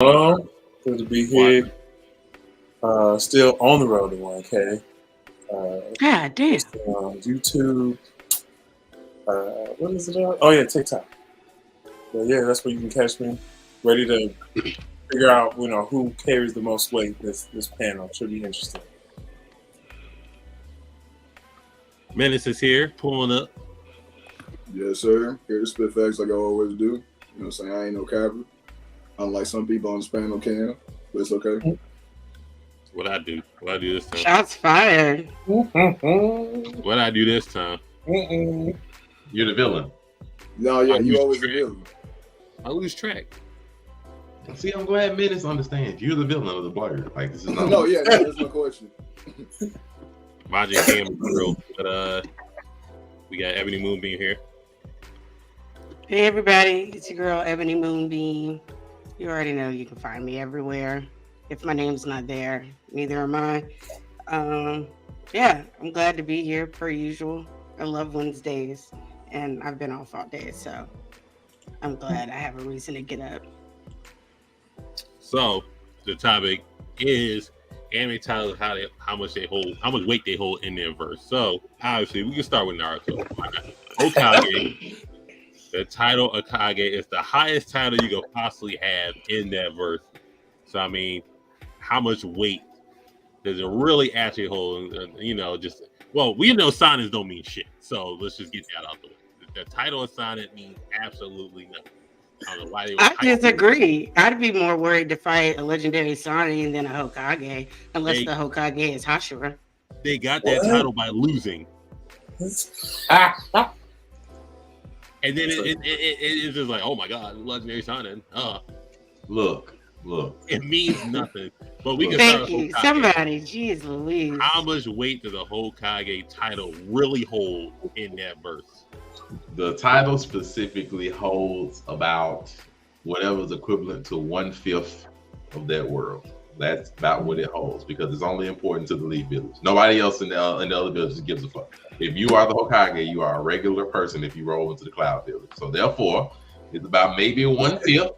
Hello, good to be here. Still on the road to 1K. God damn. On YouTube. What is it on? Oh yeah, TikTok. But yeah, that's where you can catch me. Ready to figure out, who carries the most weight. This panel should be interesting. Menace is here, pulling up. Yes, sir. Here to spit facts like I always do. You know what I'm saying? I ain't no capper. Unlike some people on this panel can, but it's okay. What I do this time? Shots fired. What I do this time? You're the villain. No, yeah, I you lose always the track. villain. I lose track. See, I'm glad Menace understands. You're the villain of the Blerd. Like, this is not. No, yeah, no, that's my question. Magic Cam is real, but we got Ebony Moonbeam here. Hey everybody, it's your girl Ebony Moonbeam. You already know you can find me everywhere. If my name's not there, neither am I. Yeah, I'm glad to be here per usual. I love Wednesdays, and I've been off all day, so I'm glad I have a reason to get up. So the topic is anime titles, how much weight they hold in their verse. So obviously we can start with Naruto. Hokage. The title Hokage is the highest title you could possibly have in that verse. So I mean, how much weight does it really actually hold? We know sonnets don't mean shit. So let's just get that out the way. The title of sonnet means absolutely nothing. I don't know why they were. I disagree. I'd be more worried to fight a legendary Sonic than a Hokage, unless the Hokage is Hashira. They got that title by losing. And then it's just like, oh my god, legendary Sonic. Look. It means nothing. But we can Thank start you. with Hokage. Somebody, jeez Louise. How much weight does the Hokage title really hold in that verse? The title specifically holds about whatever's equivalent to 1/5 of that world. That's about what it holds because it's only important to the Leaf Village. Nobody else in the other villages gives a fuck. If you are the Hokage, you are a regular person if you roll into the Cloud Village. So therefore, it's about maybe 1/5.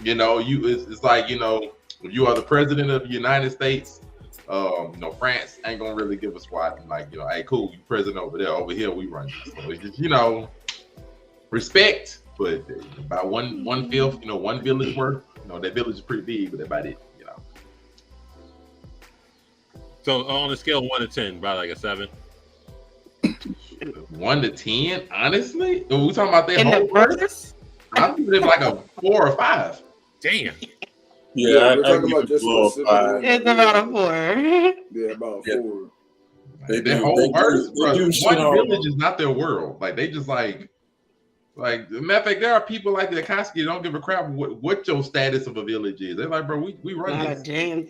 It's like, if you are the president of the United States, France ain't gonna really give a squat. And like, hey, cool, you president over there. Over here, we run. So it's just, respect, but about 1/5, one village worth. That village is pretty big, but that's about it. So on a scale of 1 to 10, about like a 7. 1 to 10, honestly, are we talking about that In whole the verse? I'm thinking it's like a 4 or 5. Damn. Yeah, we're talking about just specifically. It's about a 4. Yeah, about 4. Their whole verse, one village is not their world. Like they just like matter of fact, there are people like the Akatsuki don't give a crap what your status of a village is. They're like, bro, we run this. Damn.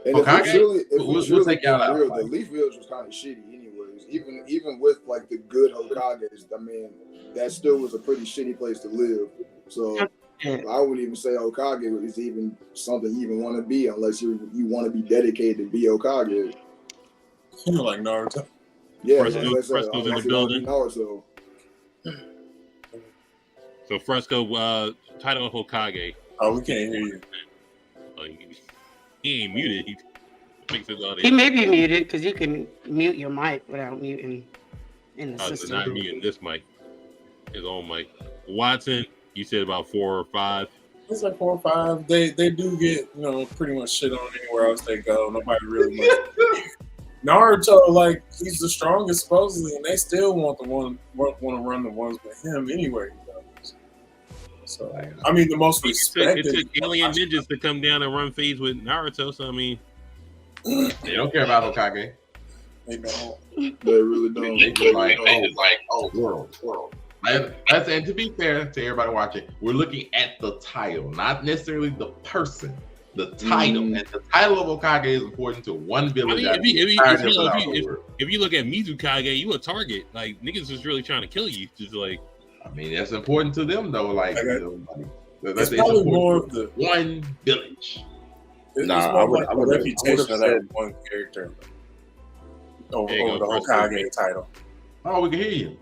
And Okay. we'll take y'all out. Real, the Leaf Village was kind of shitty anyways. Even with like the good Hokages, I mean, that still was a pretty shitty place to live. So I wouldn't even say Hokage is even something you even want to be unless you want to be dedicated to be Hokage. Like Naruto. Yeah, Fresco's in the building. Naruto. So Fresco, title of Hokage. Oh, we can't hear you. Oh, he ain't muted. He makes it He may be muted because you can mute your mic without muting in the so system. not muting this mic, his own mic. Watson, you said about 4 or 5. It's like 4 or 5. They do get pretty much shit on anywhere else they go. Nobody really wants. Naruto, like he's the strongest supposedly, and they still want to run the ones with him anyway. So I mean, the most respected. It took alien ninjas to come down and run phase with Naruto. So I mean, they don't care about Hokage. They don't. They really don't. They just like, world. And to be fair to everybody watching, we're looking at the title, not necessarily the person. The title and the title of Hokage is important to one village. I mean, if you look at Mizukage, you a target. Like niggas is really trying to kill you. Just like, I mean, that's important to them though. It's probably more of the one village. I would have reputation of that one character over the Hokage title. Oh, we can hear you.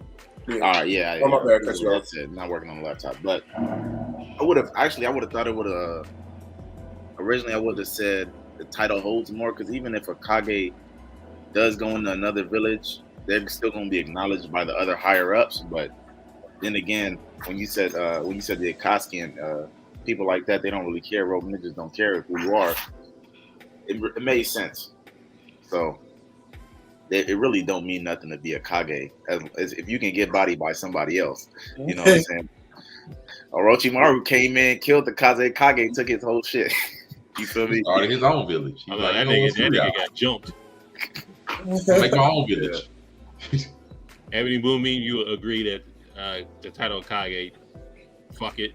Yeah. Oh, my bad, That's it. Not working on the laptop, but I would have thought it would have originally I would have said the title holds more, because even if a Kage does go into another village, they're still going to be acknowledged by the other higher ups. But then again, when you said the Akatsuki, people like that, they don't really care. Rogue ninjas don't care who you are. It made sense. So it really don't mean nothing to be a Kage, as if you can get bodied by somebody else. You know what I'm saying? Orochimaru came in, killed the Kage, took his whole shit. You feel me? Started his own village. I like, that nigga got jumped. Make my own village. Ebony Boomy, you agree that the title of Kage, fuck it.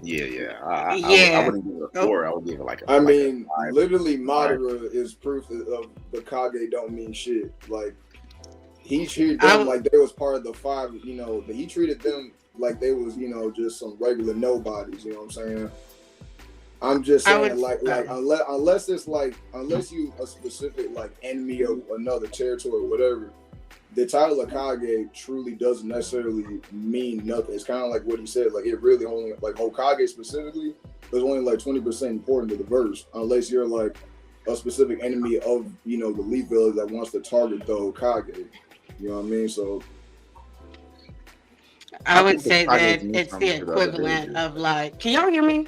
Yeah. I wouldn't give it a 4. I would give it like a. I mean, a 5. literally, Madara is proof of the Kage don't mean shit. Like, he treated them like they was part of the 5. You know, he treated them like they was, you know, just some regular nobodies. You know what I'm saying? I'm just saying, unless it's like, unless you a specific like enemy of another territory or whatever, the title of Kage truly doesn't necessarily mean nothing. It's kind of like what he said. Like, it really only, like Hokage specifically, is only like 20% important to the verse, unless you're like a specific enemy of, you know, the Leaf Village that wants to target the Hokage. You know what I mean? So I would say that it's the equivalent of like, can y'all hear me?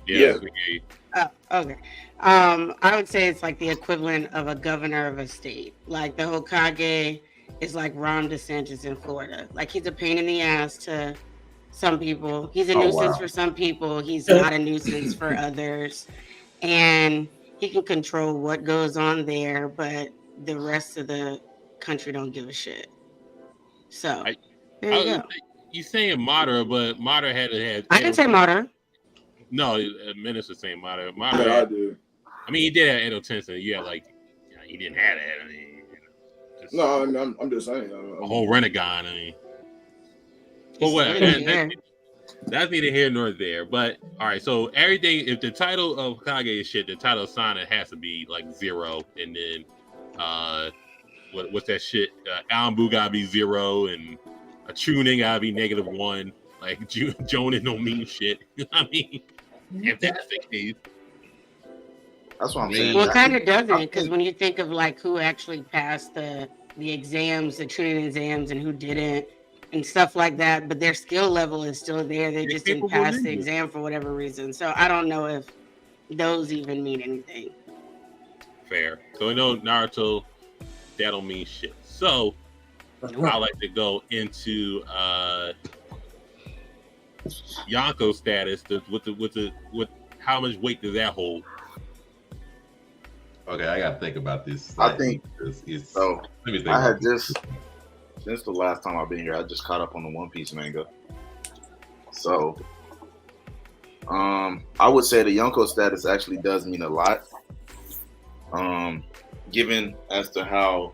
Yeah. Okay. I would say it's like the equivalent of a governor of a state. Like the Hokage is like Ron DeSantis in Florida. Like, he's a pain in the ass to some people. He's a nuisance for some people. He's not a nuisance for others. And he can control what goes on there, but the rest of the country don't give a shit. So there you go. You saying Madara, but Madara had I didn't say Madara. No, Minister saying Madara. I do. I mean, he did have Edo Tensei. Yeah, like he didn't have that. I mean, no, I mean, I'm just saying. A whole renegade. I mean, but what? That's neither here nor there. But all right, so everything. If the title of Kage is shit, the title of Sonnet has to be like 0, and then what's that shit? Alambu gotta be 0, and a Chunin gotta be -1. Like Jonan don't mean shit. I mean, if that's the case. That's what I'm saying. Well, it kind of doesn't, because when you think of like who actually passed the exams, the Chunin exams, and who didn't, and stuff like that, but their skill level is still there. They just didn't pass the exam for whatever reason. So I don't know if those even mean anything. Fair. So we know Naruto, that don't mean shit. So I like to go into Yonko status. With how much weight does that hold? Okay, I gotta think about this. I think it's so. Let me think. I had just since the last time I've been here, I just caught up on the One Piece manga. So, I would say the Yonko status actually does mean a lot. Given as to how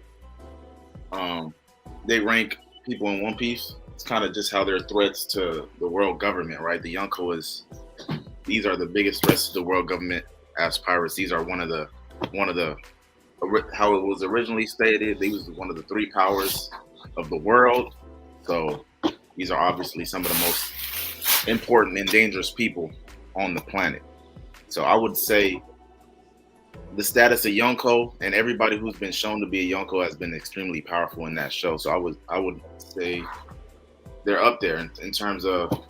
they rank people in One Piece, it's kind of just how they're threats to the world government, right? The Yonko these are the biggest threats to the world government as pirates. These are one of the how it was originally stated, they was one of the 3 powers of the world. So these are obviously some of the most important and dangerous people on the planet. So I would say the status of Yonko, and everybody who's been shown to be a Yonko has been extremely powerful in that show. So I would say they're up there in terms of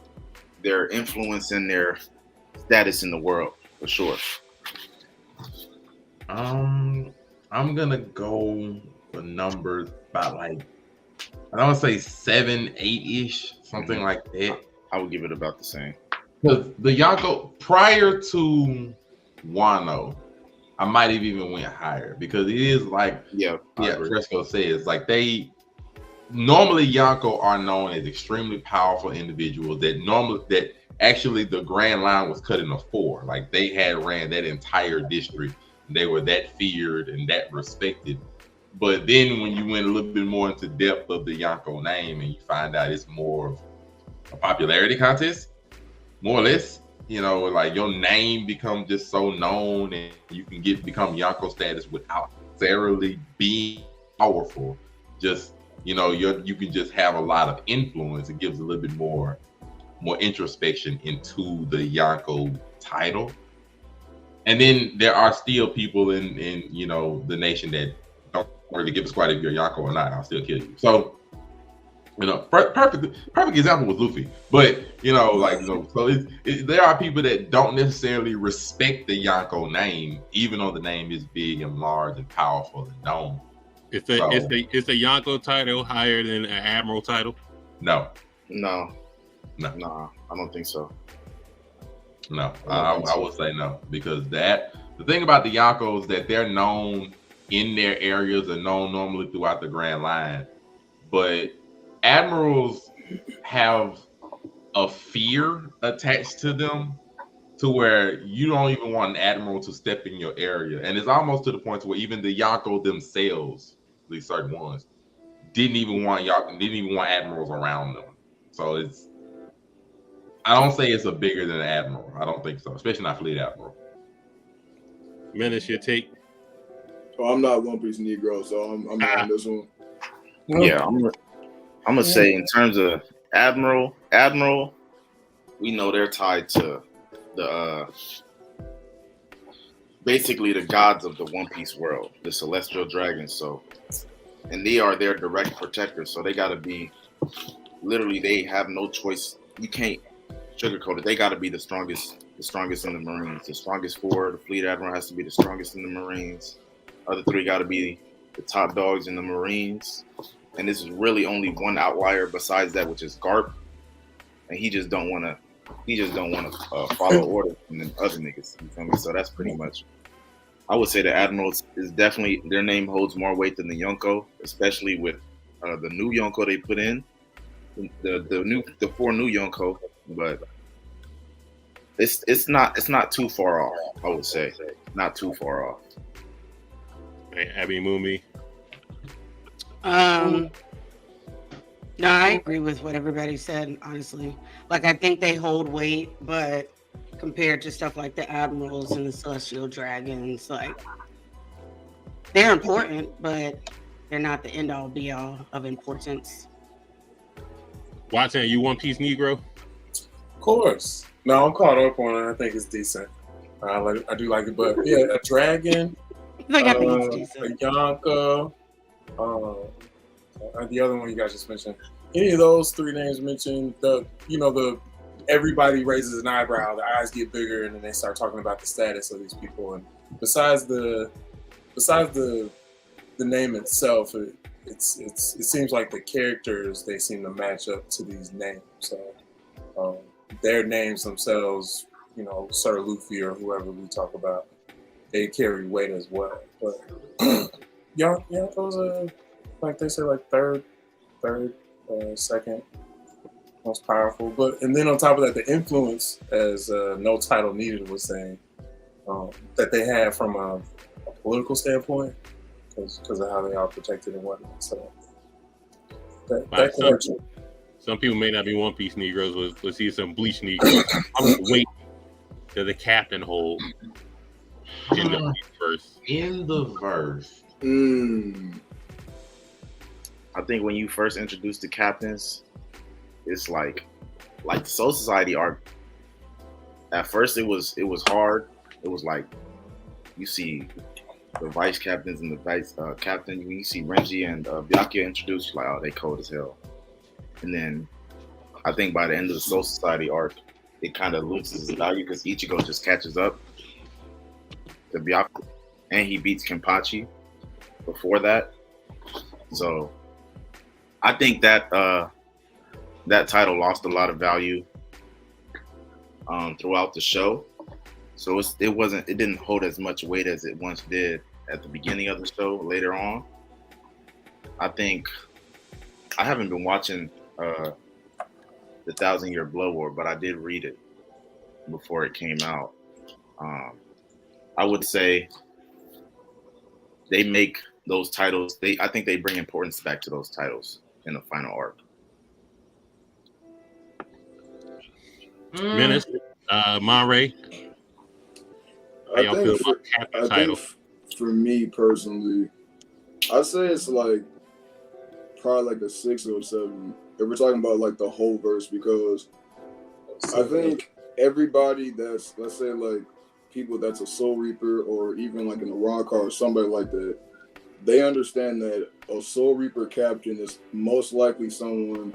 their influence and their status in the world, for sure. I'm gonna go for numbers about like, I don't want to say 7, 8-ish, something like that. I would give it about the same. Because the Yonko prior to Wano, I might have even went higher, because it is like Fresco says, like they normally Yonko are known as extremely powerful individuals that actually the Grand Line was cut into 4. Like they had ran that entire district. They were that feared and that respected. But then when you went a little bit more into depth of the Yonko name, and you find out it's more of a popularity contest, more or less, you know, like your name becomes just so known, and you can become Yonko status without necessarily being powerful. Just, you know, you can just have a lot of influence. It gives a little bit more introspection into the Yonko title. And then there are still people in the nation that don't really give a squat if you're a Yonko or not. I'll still kill you. So perfect example was Luffy. But so there are people that don't necessarily respect the Yonko name, even though the name is big and large and powerful and known. Is the Yonko title higher than an admiral title? No, I don't think so. No, I would say no, because the thing about the Yonkos is that they're known in their areas and known normally throughout the Grand Line, but admirals have a fear attached to them to where you don't even want an admiral to step in your area, and it's almost to the point where even the Yonko themselves, at least certain ones, didn't even want admirals around them. So I don't say it's a bigger than an admiral. I don't think so, especially not fleet admiral. Menace, your take? Oh, I'm not One Piece Negro, so I'm on this one. Yeah, I'm gonna say in terms of admiral, we know they're tied to the basically the gods of the One Piece world, the celestial dragons. So, and they are their direct protectors. So they gotta be literally. They have no choice. You can't sugarcoat it. They got to be the strongest in the Marines. The strongest four. The fleet admiral has to be the strongest in the Marines. Other three got to be the top dogs in the Marines. And this is really only one outlier besides that, which is Garp. And he just don't want to follow orders from the other niggas. You feel me? So that's pretty much. I would say the admirals is definitely, their name holds more weight than the Yonko, especially with the new Yonko they put in. The four new Yonko. But it's not too far off. I would say not too far off. Hey, Abby Mumi. No, I agree with what everybody said. Honestly, like I think they hold weight, but compared to stuff like the admirals and the celestial dragons, like they're important, but they're not the end all be all of importance. Watson, you One Piece Negro? Of course. No, I'm caught up on it. I think it's decent. I do like it, but yeah, a dragon, Like I think it's decent. a Yonko, the other one you guys just mentioned. Any of those three names mentioned, everybody raises an eyebrow, the eyes get bigger, and then they start talking about the status of these people. And besides the name itself, it seems like the characters, they seem to match up to these names. So their names themselves, Sir Luffy or whoever we talk about, they carry weight as well. But those are, like they say, like third, second most powerful. And then on top of that, the influence, as No Title Needed was saying, that they have from a political standpoint, because of how they are protected and whatnot. So that connection. Some people may not be One Piece Negroes. Let's see some Bleach Negroes. I'm gonna wait till the captain hold in the verse. In the verse. I think when you first introduce the captains, it's like the Soul Society arc. At first, it was hard. It was like you see the vice captains and the vice captain. You see Renji and Byakuya introduced, you're like, oh, they cold as hell. And then I think by the end of the Soul Society arc, it kind of loses its value because Ichigo just catches up to Byakuya, and he beats Kenpachi before that. So I think that that title lost a lot of value throughout the show. So it didn't hold as much weight as it once did at the beginning of the show. Later on, I think I haven't been watching the 1,000-Year Blood War, but I did read it before it came out. I would say they make those titles. I think they bring importance back to those titles in the final arc. Menace, Monray. I think for me personally, I'd say it's like probably like a 6 or 7 if we're talking about like the whole verse, because I think everybody that's, let's say, like people that's a Soul Reaper or even like in a Rock or somebody like that, they understand that a Soul Reaper captain is most likely someone,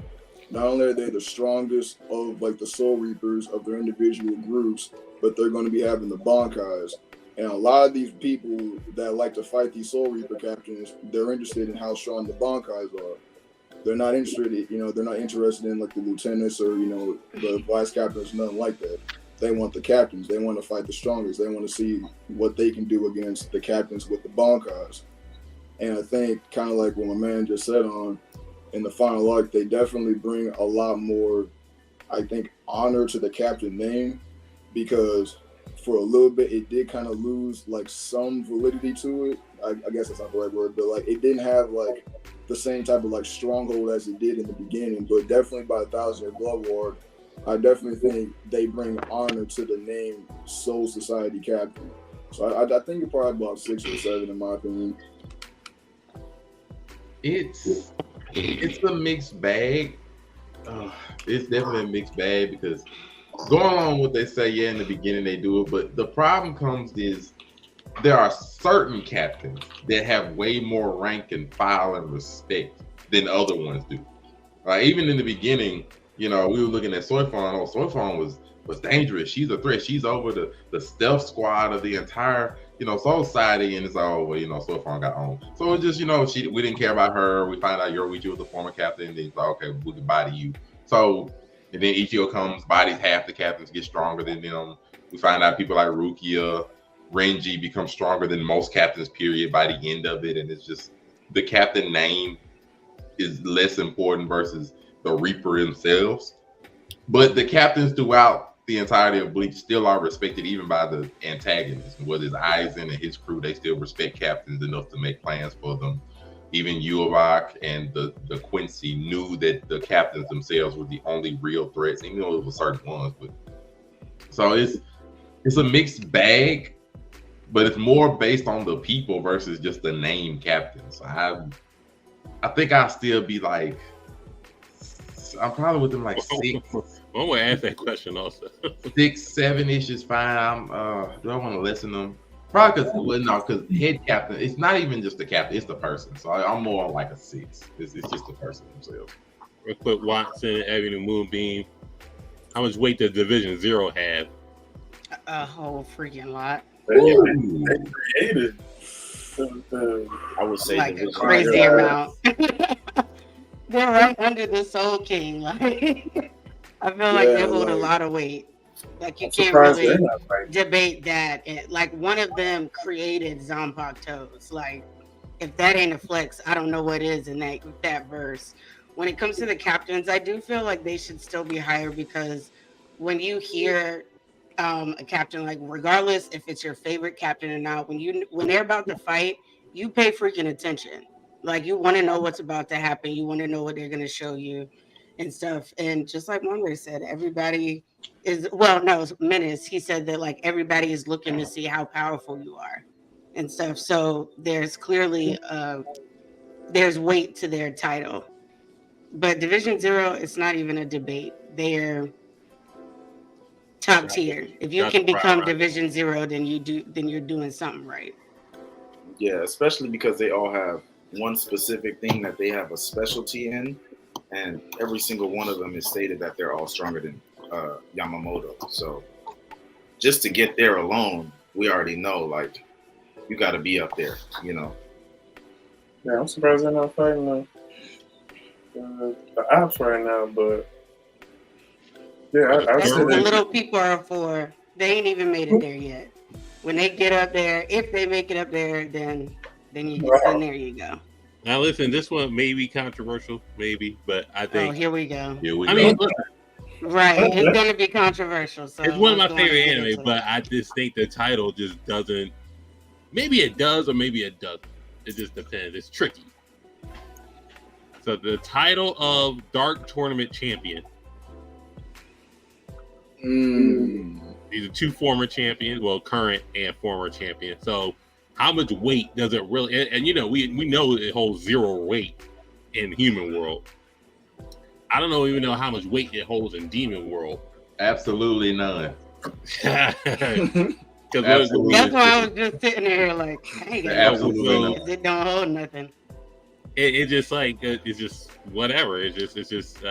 not only are they the strongest of like the Soul Reapers of their individual groups, but they're going to be having the Bankais. And a lot of these people that like to fight these Soul Reaper captains, they're interested in how strong the Bankais are. They're not interested, they're not interested in like the lieutenants or, the vice captains, nothing like that. They want the captains. They want to fight the strongest. They want to see what they can do against the captains with the Bankais. And I think kind of like what my man just said in the final arc, they definitely bring a lot more, I think, honor to the captain name, because for a little bit it did kind of lose like some validity to it. I guess that's not the right word, but like it didn't have like the same type of like stronghold as it did in the beginning. But definitely by 1,000 Year Glove War, I definitely think they bring honor to the name Soul Society Captain. So I think it's probably about 6 or 7 in my opinion. It's a mixed bag. It's definitely a mixed bag because going along with what they say, yeah, in the beginning they do it, but the problem comes is there are certain captains that have way more rank and file and respect than other ones do. Even in the beginning, we were looking at Soifon. Oh, Soifon was dangerous. She's a threat. She's over the stealth squad of the entire Soul Society, and it's Soifon got on. So it's just we didn't care about her. We find out Yoruichi was the former captain, and he's like, okay, we can body you. So and then Ichigo comes, bodies half the captains, get stronger than them. We find out people like Rukia, Renji become stronger than most captains, period, by the end of it. And it's just the captain name is less important versus the Reaper themselves. But the captains throughout the entirety of Bleach still are respected even by the antagonists. Whether it's Aizen and his crew, they still respect captains enough to make plans for them. Even Yuavak and the Quincy knew that the captains themselves were the only real threats, even though it was certain ones. But so it's a mixed bag, but it's more based on the people versus just the name captains. So I think I'll still be like, I'm probably within like 6. I'm gonna ask that question also. 6, 7-ish is fine. Do I want to listen to them? Probably because head captain, it's not even just the captain, it's the person. So I'm more on like a 6. It's just the person themselves. Real quick, Watson, Ebony Moonbeam. How much weight does Division 0 have? A whole freaking lot. They created. I would say like a Division crazy 0. amount. They're right under the Soul King. Like I feel like they hold a lot of weight. Like you can't really debate that. Like one of them created Zanpakutos. Like if that ain't a flex, I don't know what is in that verse. When it comes to the captains, I do feel like they should still be higher, because when you hear a captain, like regardless if it's your favorite captain or not, when they're about to fight, you pay freaking attention. Like you want to know what's about to happen. You want to know what they're going to show you and stuff. And just like Monday said, everybody is, Menace, he said that like everybody is looking to see how powerful you are and stuff. So there's clearly there's weight to their title. But Division 0, it's not even a debate. They're top tier. If you can become Division 0, then you're doing something right. Yeah, especially because they all have one specific thing that they have a specialty in, and every single one of them is stated that they're all stronger than Yamamoto. So just to get there alone, we already know like you got to be up there, Yeah, I'm surprised they're not fighting the ops right now, but yeah, that's what the little people are for. They ain't even made it there yet. When they get up there, if they make it up there, then there you go. Now listen, this one may be controversial, maybe, but I think. Oh, here we go. Listen, right, it's gonna be controversial. So it's one of my favorite anime, but I just think the title just doesn't. Maybe it does, or maybe it doesn't. It just depends. It's tricky. So the title of Dark Tournament Champion. These are 2 former champions, well, current and former champions. So how much weight does it really? And we know it holds 0 weight in human world. I don't even know how much weight it holds in demon world. Absolutely none. Absolutely. That's why I was just sitting there like, I ain't Absolutely gonna not. because it don't hold nothing. It just like it's just whatever. It's just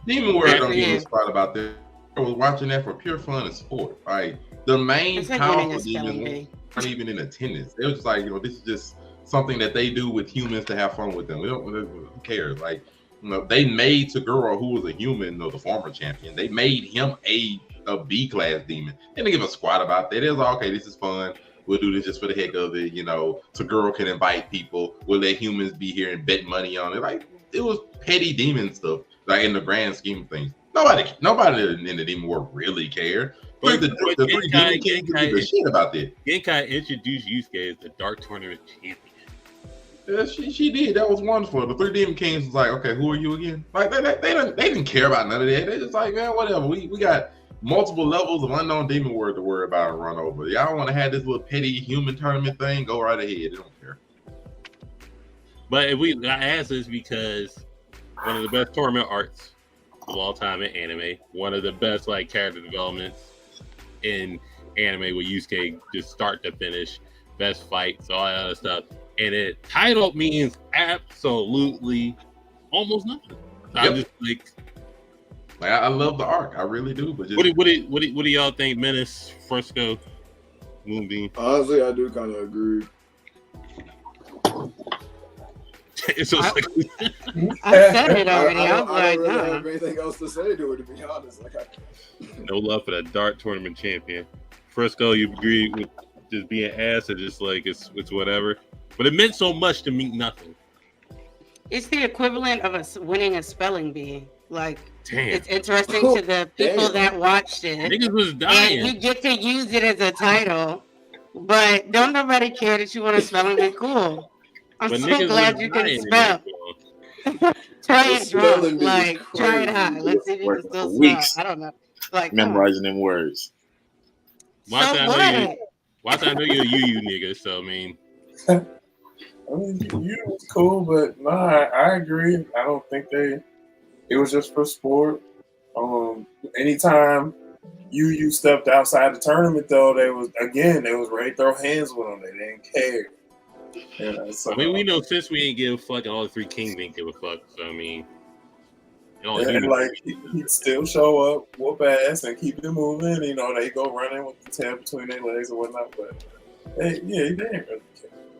Demon World don't give Yeah. a spot about that. I was watching that for pure fun and sport. Like the main It's like winning powerful a spelling demons bee. aren't even in attendance. It was just like, this is just something that they do with humans to have fun with them. Who cares? Like, they made Taguro, who was a human, the former champion. They made him a B class demon. They didn't give a squat about that. It was like, okay, this is fun. We'll do this just for the heck of it. Taguro can invite people. We'll let humans be here and bet money on it. Like, it was petty demon stuff. Like, in the grand scheme of things, nobody in the demon world really cared. But the three demon kings give a shit about that. Genkai introduced Yusuke as the Dark Tournament champion. Yeah, she did. That was wonderful. The three demon kings was like, okay, who are you again? Like, they didn't care about none of that. They just like, man, whatever. We got multiple levels of unknown demon word to worry about and run over. Y'all want to have this little petty human tournament thing? Go right ahead. They don't care. But I ask this because one of the best tournament arts of all time in anime, one of the best character developments in anime with Yusuke, just start to finish, best fights, all that other stuff, and it title means absolutely almost nothing. I'm just like I love the arc, I really do. But just, what do y'all think, Menace, Fresco, Moonbeam? Honestly, I do kind of agree. It's so I said it already. I was don't like, really nah. have anything else to say to it, to be honest. no love for the Dark Tournament champion. Fresco, you agree with just being ass or just like it's whatever? But it meant so much to mean nothing. It's the equivalent of us winning a spelling bee. Like, Damn. it's interesting to the people that watched it. Niggas was dying. And you get to use it as a title, but don't nobody care that you want to spelling bee. Cool. I'm But so niggas glad was you dying can in spell. that Try The it drunk. spelling bee is Like, try it crazy. high. Let's see if you can still spell. Weeks. I don't know. Like, come on. Memorizing them words. Why So I what? I know you're a UU nigga, so I mean. I mean, you was cool, but I agree. I don't think it was just for sport. Anytime you stepped outside the tournament, though, they was ready to throw hands with them. They didn't care. So, I mean, we know since we ain't give a fuck, and all the three kings didn't give a fuck. So I mean, he'd still show up, whoop ass, and keep it moving. They go running with the tail between their legs or whatnot. But they didn't really care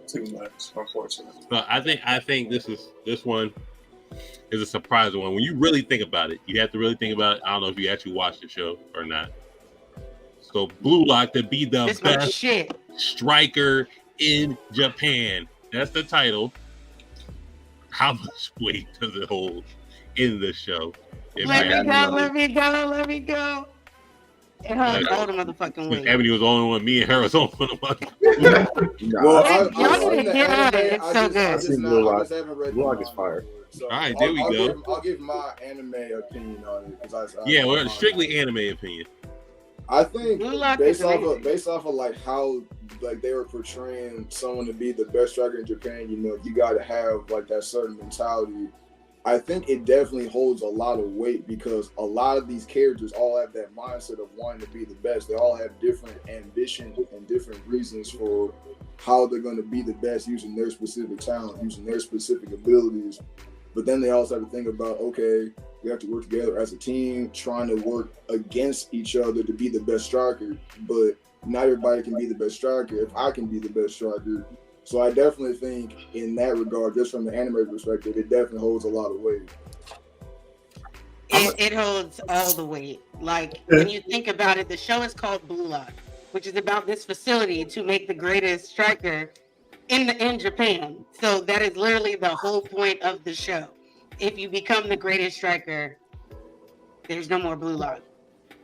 too much, unfortunately. So I think this one is a surprising one. When you really think about it, you have to really think about it. I don't know if you actually watched the show or not. So Blue Lock to be the This my best shit. striker in Japan. That's the title. How much weight does it hold in the show? Let me go. It holds all the motherfucking weight. Ebony was the only one. Me and her was the only one. Well, Y'all I've need to seen the get on it. anime. It's so good. I've seen Blue Lock. I just haven't read the Blue Lock is manga. fire. So All right, there we go. I'll give my anime opinion on it. Yeah, well, strictly anime opinion. I think Blue Lock based is off amazing. of how they were portraying someone to be the best striker in Japan, you got to have that certain mentality. I think it definitely holds a lot of weight because a lot of these characters all have that mindset of wanting to be the best. They all have different ambitions and different reasons for how they're going to be the best using their specific talent, using their specific abilities. But then they also have to think about, okay, we have to work together as a team, trying to work against each other to be the best striker. But not everybody can be the best striker if I can be the best striker. So I definitely think in that regard, just from the anime perspective, it definitely holds a lot of weight. It holds all the weight. Like, when you think about it, the show is called Blue Lock, which is about this facility to make the greatest striker in Japan. So that is literally the whole point of the show. If you become the greatest striker, there's no more Blue Lock.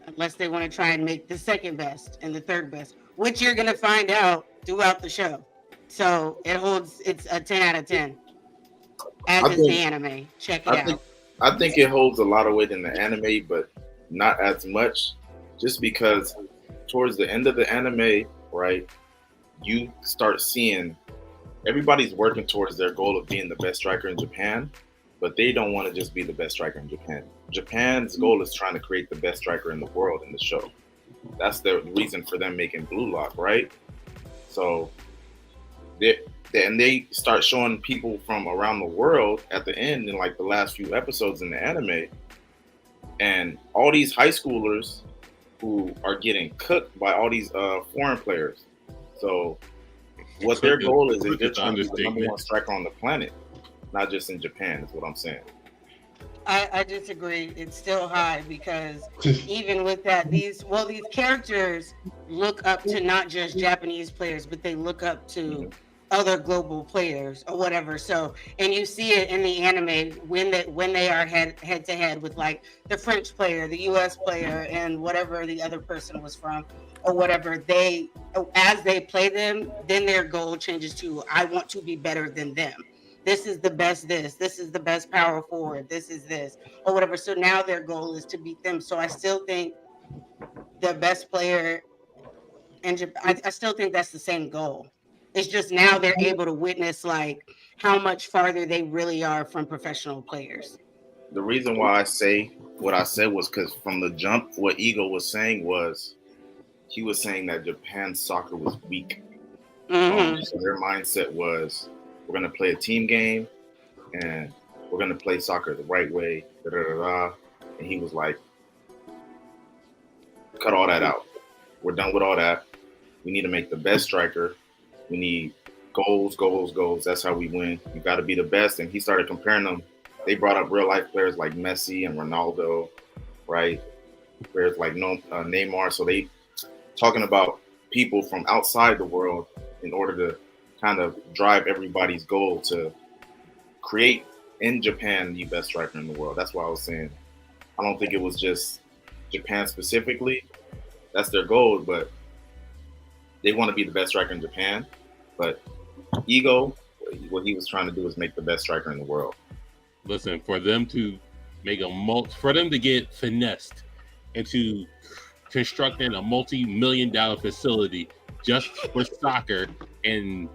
Unless they want to try and make the second best and the third best, which you're going to find out throughout the show. So it's a 10 out of 10. As is the anime. Check it out. I think it holds a lot of weight in the anime, but not as much. Just because towards the end of the anime, right, you start seeing everybody's working towards their goal of being the best striker in Japan, but they don't want to just be the best striker in Japan. Japan's goal is trying to create the best striker in the world in the show. that's the reason for them making Blue Lock, right? So they start showing people from around the world at the end in like the last few episodes in the anime, and all these high schoolers who are getting cooked by all these foreign players. So what their goal is they're trying to be the number one striker on the planet, not just in Japan, is what I'm saying. I disagree. It's still high because even with that, these characters look up to not just Japanese players, but they look up to other global players or whatever. So, and you see it in the anime when they are head to head with like the French player, the US player, and whatever the other person was from or whatever. As they play them, then their goal changes to I want to be better than them. This is the best this is the best power forward, this is this or whatever. So now their goal is to beat them. So I still think the best player in Japan, I still think that's the same goal. It's just now they're able to witness like how much farther they really are from professional players. The reason why I say what I said was because from the jump, what Eagle was saying was he was saying that Japan's soccer was weak. So their mindset was, we're going to play a team game and we're going to play soccer the right way. And he was like, cut all that out. We're done with all that. We need to make the best striker. We need goals. That's how we win. You got to be the best. And he started comparing them. They brought up real life players like Messi and Ronaldo, right? Players like Neymar. So they talking about people from outside the world in order to kind of drive everybody's goal to create in Japan the best striker in the world. That's why I was saying I don't think it was just Japan specifically. That's their goal, but they want to be the best striker in Japan. But Ego, what he was trying to do is make the best striker in the world. Listen, for them to for them to get finessed into constructing a multi-million-dollar facility just for soccer and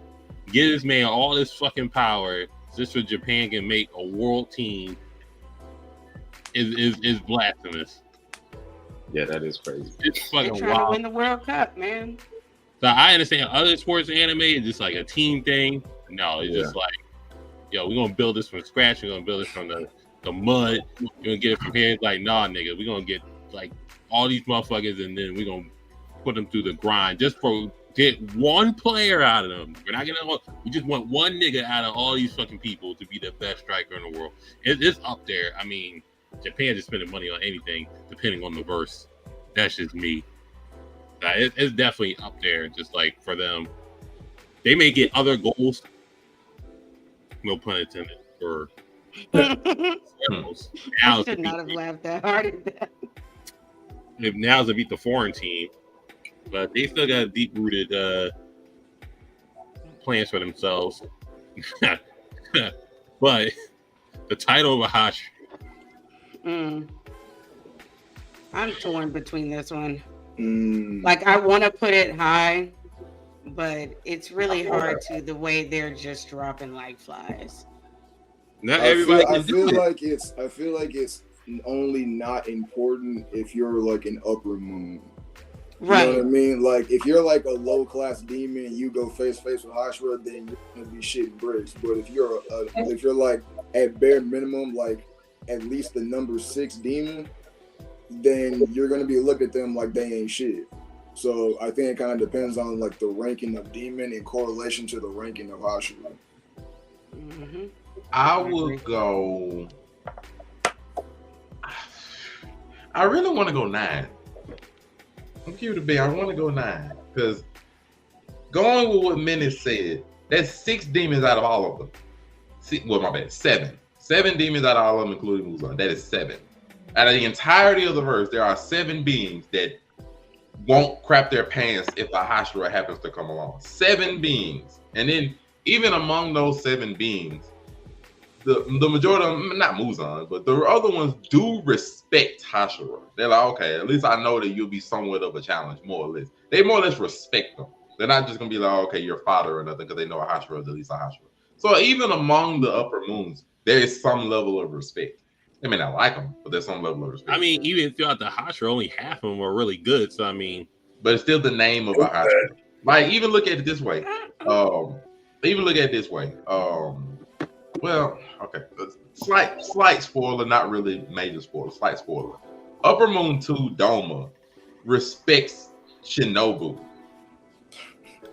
get this man all this fucking power just so Japan can make a world team is blasphemous. Yeah, that is crazy. It's fucking They're trying to win the World Cup, man. So I understand other sports anime is just like a team thing. No, it's just like, yo, we're gonna build this from scratch. We're gonna build this from the mud. We're gonna get it from here. It's like, nah, nigga, we're gonna get like all these motherfuckers and then we're gonna put them through the grind just for get one player out of them. We're not gonna. We just want one nigga out of all these fucking people to be the best striker in the world. It's up there. I mean, Japan just spending money on anything, depending on the verse. That's just me. It's definitely up there. Just like for them, they may get other goals. No pun intended. For I should not have laughed that hard at that. If now's to beat the foreign team, but they still got deep-rooted plans for themselves. But the title of Ahashi. I'm torn between this one. Like, I want to put it high, but it's really hard to the way they're just dropping like flies. Not everybody. I feel like it's only not important if you're like an upper moon. Right. You know what I mean? Like, if you're like a low-class demon and you go face-to-face with Hashira, then you're gonna be shitting bricks. But if you're like at bare minimum, like at least the number 6 demon, then you're gonna be looking at them like they ain't shit. So I think it kind of depends on like the ranking of demon in correlation to the ranking of Hashira. I would go. I really want to go 9. I'm cute to be. I want to go 9 because going with what Menace said, that's 6 demons out of all of them. Well, my bad, 7. 7 demons out of all of them, including Muzan. That is 7. Out of the entirety of the verse, there are 7 beings that won't crap their pants if a Hashira happens to come along. 7 beings, and then even among those 7 beings, the majority of them, not Muzan, but the other ones do respect Hashira. They're like, okay, at least I know that you'll be somewhat of a challenge, more or less. They more or less respect them. They're not just gonna be like, okay, you're fodder or nothing, because they know a Hashira is at least a Hashira. So even among the upper moons, there is some level of respect. I mean, I like them, but there's some level of respect. I mean, even throughout the Hashira, only half of them are really good. So I mean, but it's still the name of a Hashira. Like, even look at it this way. Well, okay. Slight spoiler, not really major spoiler. Slight spoiler. Upper Moon 2 Doma respects Shinobu.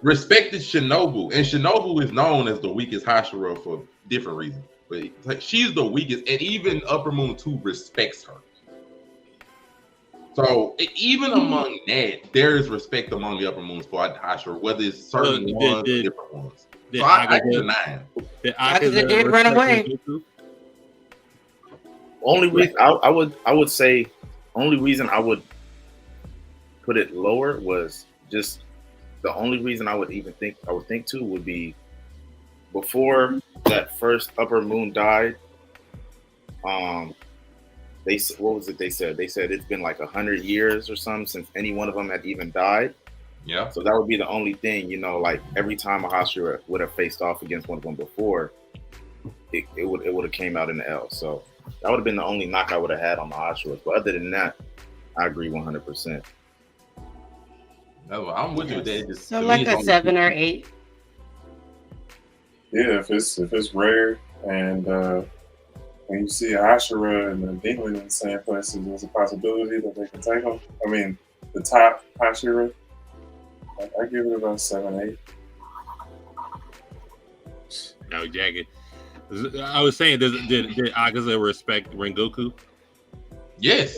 Respected Shinobu, and Shinobu is known as the weakest Hashira for different reasons. But she's the weakest, and even Upper Moon 2 respects her. So even among that, there is respect among the Upper Moons for Hashira, whether it's certain ones or different ones. So I give it a 9. Akaza did run away. Only reason I would say, only reason I would put it lower was just the only reason I would think too would be before that first Upper Moon died. They said it's been like 100 years or something since any one of them had even died. Yeah. So that would be the only thing, like every time a Hashira would have faced off against one of them before, it would have came out in the L. So that would have been the only knock I would have had on the Hashiras. But other than that, I agree 100%. No, I'm with you with that. So like a 7 or 8. Yeah, if it's rare and when you see a Hashira and a demon in the same place, there's a possibility that they can take them. I mean, the top Hashira, I give it about 7, 8. No, Jagged. I was saying, did Akaza respect Rengoku? Yes,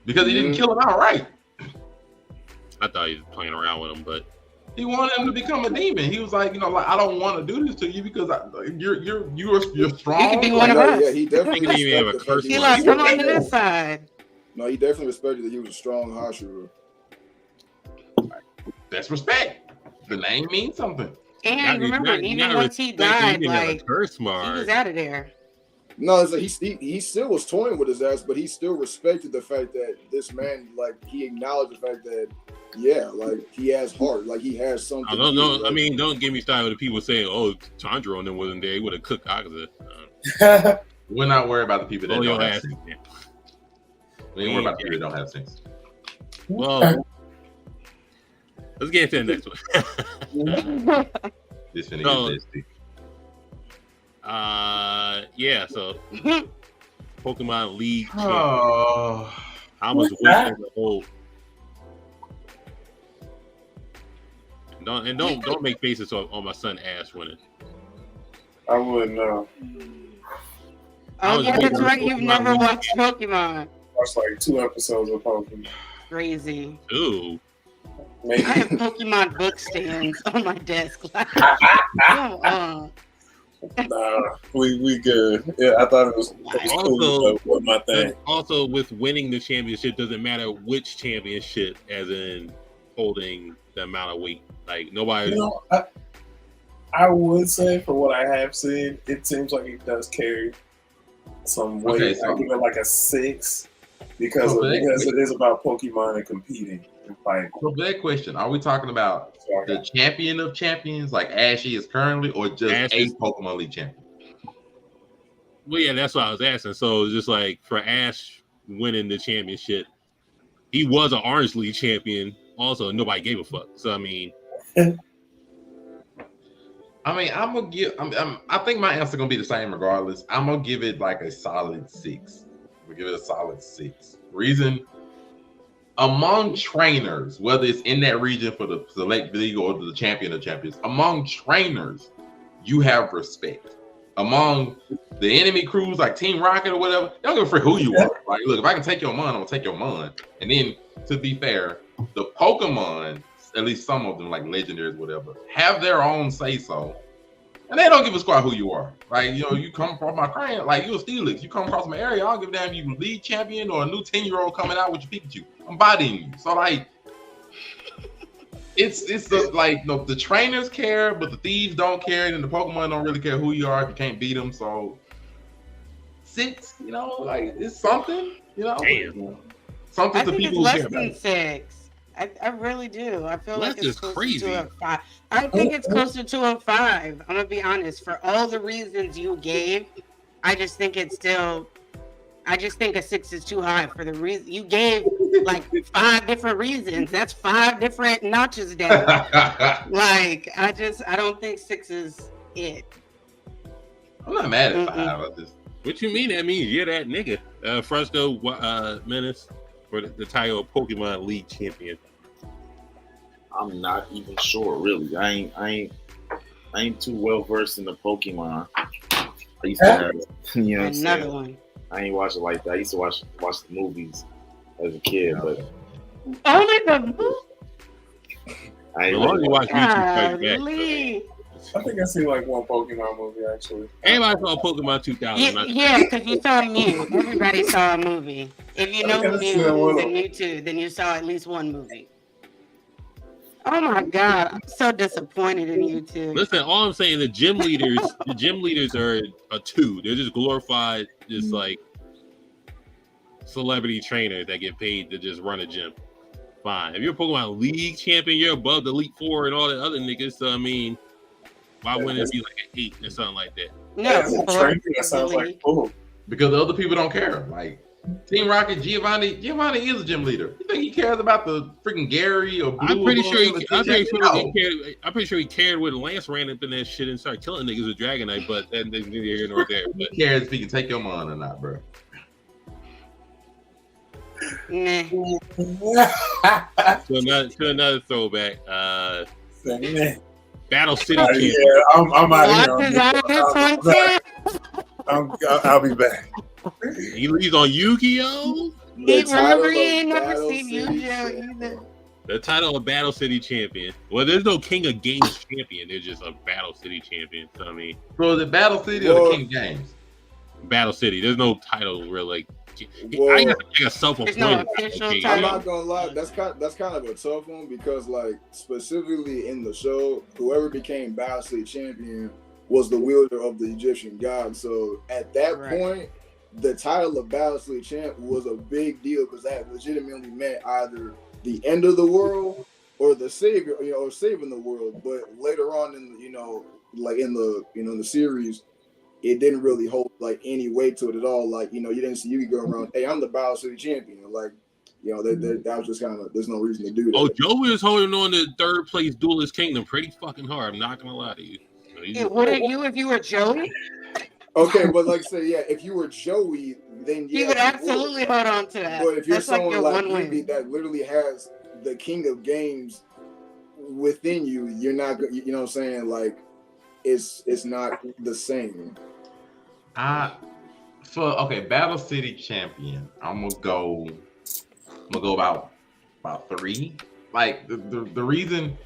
because he didn't kill him outright. I thought he was playing around with him, but he wanted him to become a demon. He was like, I don't want to do this to you because you're strong. He could be one of us. Yeah, he definitely didn't even have a curse. He lost him on this side. No, he definitely respected that he was a strong Hashira. That's respect. The name means something. And remember, even once he died, like, he was out of there. No, it's like he still was toying with his ass, but he still respected the fact that this man, like, he acknowledged the fact that, yeah, like, he has heart, like, he has something. I don't know. I mean, don't get me started with the people saying, "Oh, Chandra and them wasn't there. He would have cooked Akaza." We're not worried about the people that don't have sense. Yeah. We ain't worried about the people that don't have sense. Well, let's get into the next one. This finna get tasty. Yeah, so Pokemon League. Oh, I was winning the whole. Don't make faces on my son Ash winning. I wouldn't know. Oh yeah, that's right. You've never watched Pokemon. Watched like 2 episodes of Pokemon. Crazy. Ooh. Maybe. I have Pokemon book stands on my desk. Nah, we good. Yeah, I thought it was cool. With my thing. Also, with winning the championship, doesn't matter which championship, as in holding the amount of weight. Like nobody. I would say for what I have seen, it seems like he does carry some weight. Okay, so I give it like a 6 because it is about Pokemon and competing and fighting. So that question: are we talking about the champion of champions, like Ashy is currently, or just a Pokemon League champion? Well, yeah, that's what I was asking. So just like for Ash winning the championship, he was an Orange League champion. Also, nobody gave a fuck. So I mean, I'm gonna give. I think my answer gonna be the same regardless. I'm gonna give it like a solid 6. We'll give it a solid 6. Reason. Among trainers, whether it's in that region for the select league or the champion of champions, among trainers, you have respect. Among the enemy crews like Team Rocket or whatever, they don't give a frick who you are. Like, look, if I can take your mon, I'm gonna take your mon. And then, to be fair, the Pokemon, at least some of them, like legendaries, whatever, have their own say so. And they don't give a squat who you are. Like, you come from my crane, like you're a Steelix. You come across my area, I don't give a damn if you league champion or a new 10-year-old coming out with your Pikachu. I'm bodying you. So like, it's the trainers care, but the thieves don't care, and the Pokemon don't really care who you are if you can't beat them. So 6, like it's something, Damn. Something I to think people it's who less care than about. 6. I really do. I feel like it's closer crazy. to a 5. I think it's closer to a 5. I'm gonna be honest. For all the reasons you gave, I just think it's still I just think a 6 is too high for the reason you gave. Like 5 different reasons. That's 5 different notches down. Like I don't think 6 is it. I'm not mad at 5. What you mean? That means you're that nigga. Fresco Menace for the title of Pokemon League champion. I'm not even sure, really. I ain't too well versed in the Pokemon. I used to have, you know, another one. I ain't watch it like that. I used to watch the movies as a kid, but only the movie. I ain't only watch I think I seen like one Pokemon movie actually. Everybody saw Pokemon 2000. Yeah, because you saw a movie. Everybody saw a movie. If you know who then you saw at least one movie. Oh my God, I'm so disappointed in you two. Listen, all I'm saying, the gym leaders are a 2. They're just glorified, just like celebrity trainers that get paid to just run a gym. Fine. If you're a Pokemon League champion, you're above the Elite 4 and all the other niggas. So I mean, why wouldn't it be like an 8 or something like that? No, that sounds like cool. Because the other people don't care. Like Team Rocket, Giovanni is a gym leader. You think he cares about the freaking Gary or Blue? I'm pretty sure he cared when Lance ran up in that shit and started killing niggas with Dragonite, but then there's neither here nor there. He cares if he can take your mon or not, bro. Nah. to another throwback. Battle City. Yeah, I'm out of here. I'll be back. He's on Yu-Gi-Oh! The title of Battle City champion. Well, there's no King of Games champion. There's just a Battle City champion. So I mean, so is it Battle City or the King of Games? Battle City. There's no title really. Well, I guess like a self-appointed. I'm not gonna lie, that's kind of a tough one because like specifically in the show, whoever became Battle City champion was the wielder of the Egyptian god. So at that point, the title of Battle City champ was a big deal because that legitimately meant either the end of the world or the savior, or saving the world. But later on in the series, it didn't really hold like any weight to it at all. Like, you didn't see Yugi go around, hey, I'm the Battle City champion. Like, that was just kind of, there's no reason to do that. Oh, Joey was holding on to third place Duelist Kingdom pretty fucking hard. I'm not gonna lie to you. Wouldn't you if you were Joey? Okay, but like say, if you were Joey, then you would absolutely hold on to that. But if you're someone like Yugi that literally has the King of Games within you, you're not, you know what I'm saying? Like, it's not the same. Battle City champion. I'm gonna go about 3. Like the reason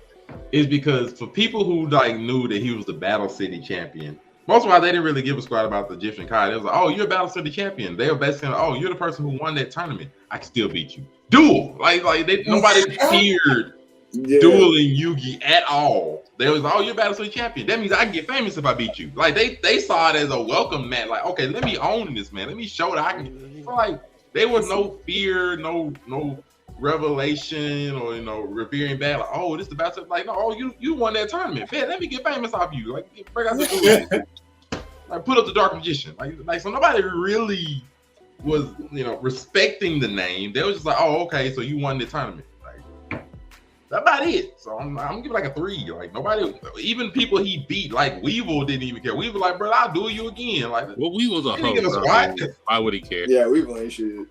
is because for people who like knew that he was the Battle City champion, most of why they didn't really give a squat about the Egyptian Kai. They was like, oh, you're a Battle City champion. They were basically like, oh, you're the person who won that tournament. I can still beat you. Duel. Nobody feared dueling Yugi at all. They was like, oh, you're Battle City champion. That means I can get famous if I beat you. Like they saw it as a welcome match. Like, okay, let me own this, man. Let me show that I can. So, like, there was no fear, no revelation or revering back. Like, oh, this is the Battle City. Like, no, oh, you won that tournament. Man, let me get famous off you. Like, bring out the like, put up the Dark Magician. Like, so nobody really was, respecting the name. They was just like, oh, okay, so you won the tournament. That's about it. So I'm gonna give it like a 3. Like, nobody, even people he beat, like Weevil didn't even care. Weevil like, bro, I'll duel you again. Like, well, Weevil's a hoe. Why would he care? Yeah, Weevil ain't shit.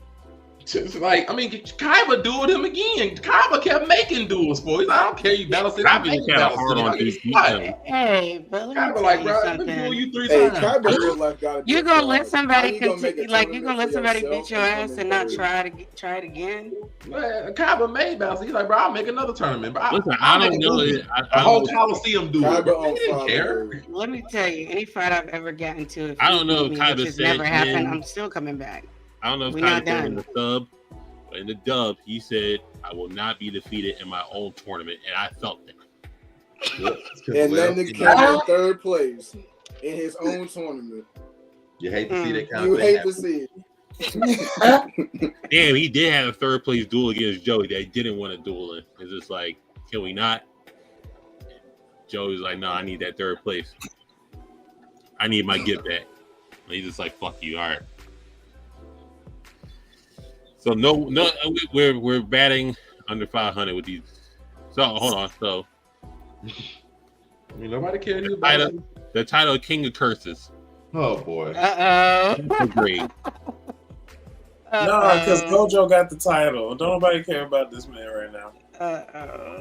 Like, I mean, Kaiba dueled him again. Kaiba kept making duels for him. I don't care. You Battle City. Kaiba kind of hard on these people. Hey, but Kaiba like, bro, let me duel you 3 times. Kaiba real life guy. You gonna let somebody you gonna let somebody beat your ass and not try it again? Man, Kaiba made Battle City. He's like, bro, I'll make another tournament. But listen, I don't know. The whole Coliseum duel. He didn't care. Let me tell you, any fight I've ever gotten to, I don't know if Kaiba said never happened. I'm still coming back. I don't know if Kaiba said in the sub. But in the dub, he said, I will not be defeated in my own tournament. And I felt that. And then the cat in 3rd place in his own tournament. You hate to see that kind of thing. You hate to see it. Damn, he did have a 3rd place duel against Joey that he didn't want to duel in. It's just like, can we not? Joey's like, no, I need that 3rd place. I need my get back. And he's just like, fuck you, all right. So no, we're batting under 500 with these. So hold on. So I mean, nobody cares about the title King of Curses. Oh boy. Great. No, because Gojo got the title. Don't nobody care about this man right now.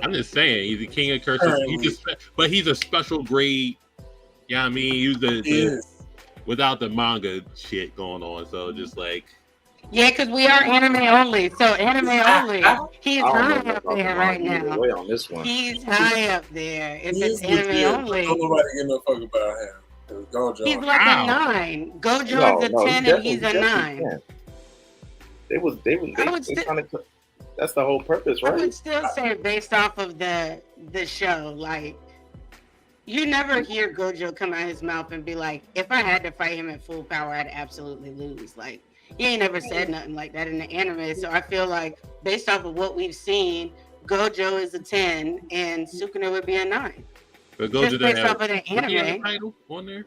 I'm just saying, he's the King of Curses. But he's a special grade. Yeah, I mean, he's the without the manga shit going on. So just like. Yeah, because we are anime only. So anime only. He's high up there right now. On this one. He's high up there. If it's anime only. Don't nobody give no fuck about him. Gojo. He's like a 9. Gojo is a 10 and he's a 9. They kind of. That's the whole purpose, right? I would still say based off of the show, like you never hear Gojo come out his mouth and be like, "If I had to fight him at full power, I'd absolutely lose." Like he ain't never said nothing like that in the anime. So I feel like based off of what we've seen, Gojo is a 10 and Sukuna would be a 9. But Gojo just based off of the anime title on there.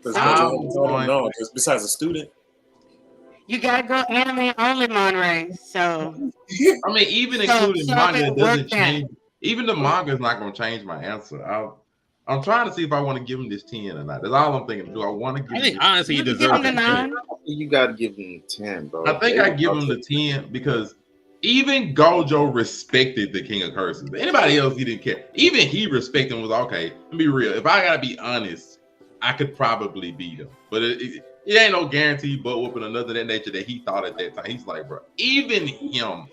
No, just besides a student. You gotta go anime only, Monterey. So I mean, even including manga, it doesn't change. Even the manga is not going to change my answer. I'm trying to see if I want to give him this 10 or not. That's all I'm thinking. Do I want to give him? I think honestly, he deserves a 9. You got to give him 10, bro. I think I give him the 10 because even Gojo respected the King of Curses. Anybody else, he didn't care. Even he respected him. Was okay. Let me be real. If I gotta be honest, I could probably beat him, but it ain't no guarantee butt whooping or nothing of that nature that he thought at that time. He's like, bro, even him,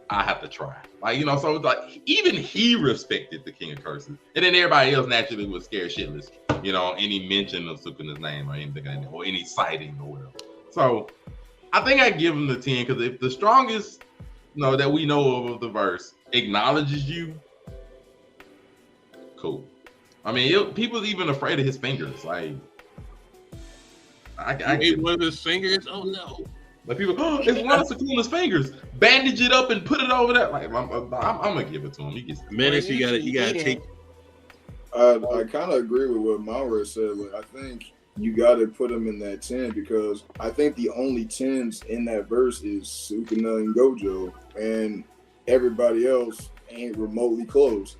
I have to try. Like, so it's like, even he respected the King of Curses. And then everybody else naturally was scared shitless, any mention of Sukuna's name or anything, or any sighting or whatever. So I think I give him the 10 because if the strongest, that we know of the verse acknowledges you, cool. I mean, people's even afraid of his fingers. Like, I ate one of his fingers. Oh no! Like people, it's one of Sukuna's fingers. Bandage it up and put it over there. Like, I'm gonna give it to him. He gets minutes. You gotta take. I kind of agree with what Maura said. Like, I think you got to put him in that 10 because I think the only 10s in that verse is Sukuna and Gojo, and everybody else ain't remotely close.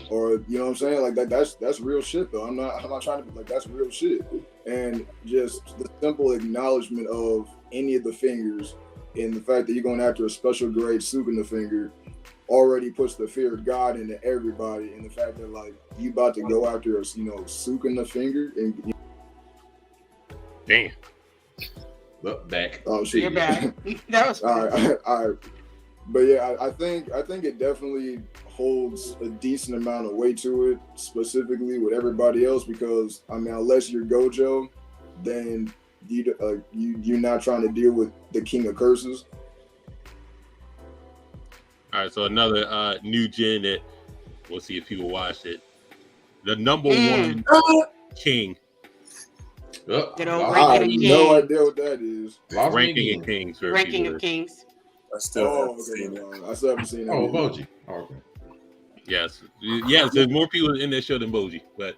Or you know what I'm saying? Like that's real shit though. I'm not trying to be like that's real shit. And just the simple acknowledgement of any of the fingers and the fact that you're going after a special grade Sukuna finger already puts the fear of God into everybody. And the fact that like you about to go after a Sukuna finger and damn. Look back. Oh shit. You're back. That was all right. But yeah, I think it definitely holds a decent amount of weight to it, specifically with everybody else, because I mean, unless you're Gojo, then you're not trying to deal with the King of Curses. All right, so another new gen that we'll see if people watch it. The number one king. I have no idea what that is. Ranking of Kings. Ranking of Kings. I still haven't seen it. I still haven't seen it. Oh, Boji. Oh, okay. Yes. There's more people in that show than Boji, but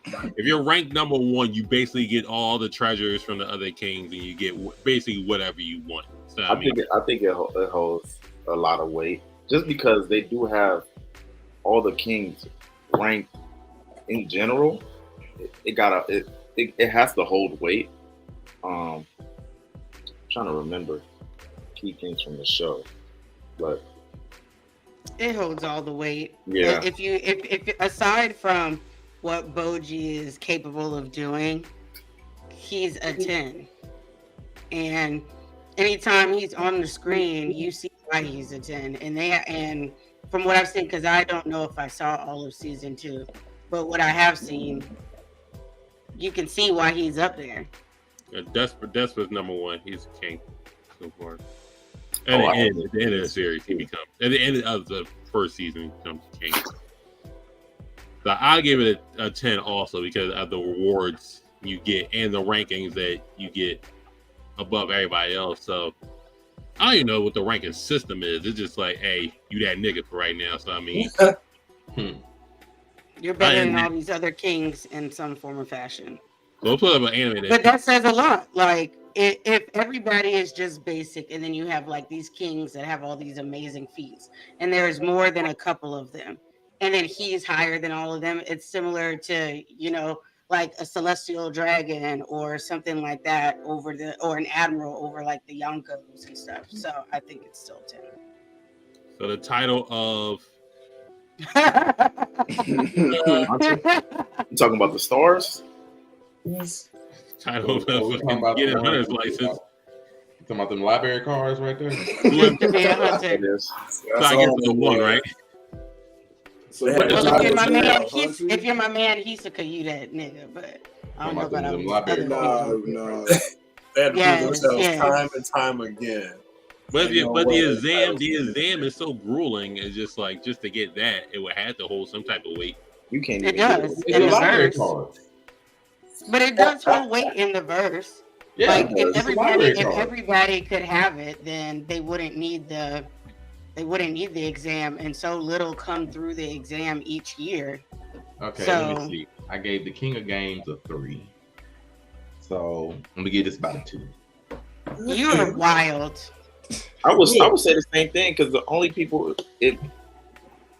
if you're ranked number 1, you basically get all the treasures from the other kings, and you get basically whatever you want. So I think it holds a lot of weight, just because they do have all the kings ranked in general. It has to hold weight. I'm trying to remember key things from the show, but it holds all the weight. Yeah. If aside from what Boji is capable of doing, he's a 10. And anytime he's on the screen, you see why he's a 10. And from what I've seen, because I don't know if I saw all of season 2, but what I have seen, you can see why he's up there. Desperate number 1. He's a king so far. At the end of the series, he becomes. At the end of the first season, he becomes king. So I'll give it a 10 also because of the rewards you get and the rankings that you get above everybody else. So I don't even know what the ranking system is. It's just like, hey, you that nigga for right now. So I mean, you're better than all these other kings in some form or fashion. We'll put up an anime. But that says a lot. Like if everybody is just basic, and then you have like these kings that have all these amazing feats, and there's more than a couple of them, and then he's higher than all of them, it's similar to, like a celestial dragon or something like that or an admiral over like the Yonkos and stuff. So I think it's still 10. So the title of You talking about the stars? title of So we talking about get a the hunter's ones- license. Talking about them library cards right there. Used to be a hunter. It is. So I guess the one, right? So Well, Well, if you're my man, Hunter? if you're my man, Hisaka, you that nigga. But I don't know about all Them these library other people. no. They had to Yes, prove themselves yes. time and time again. But Ain't no the way exam, that is so grueling. It's just like just to get that, it would have to hold some type of weight. You can't It even do does. it. It's In a the library verse. card. But it does hold weight in the verse. Yeah, Like it's a library if card. everybody could have it, then they wouldn't need the exam, and so little come through the exam each year. Okay, So- let me see. I gave the King of Games a 3. So let me give this about a 2. You are wild. I would say the same thing because the only people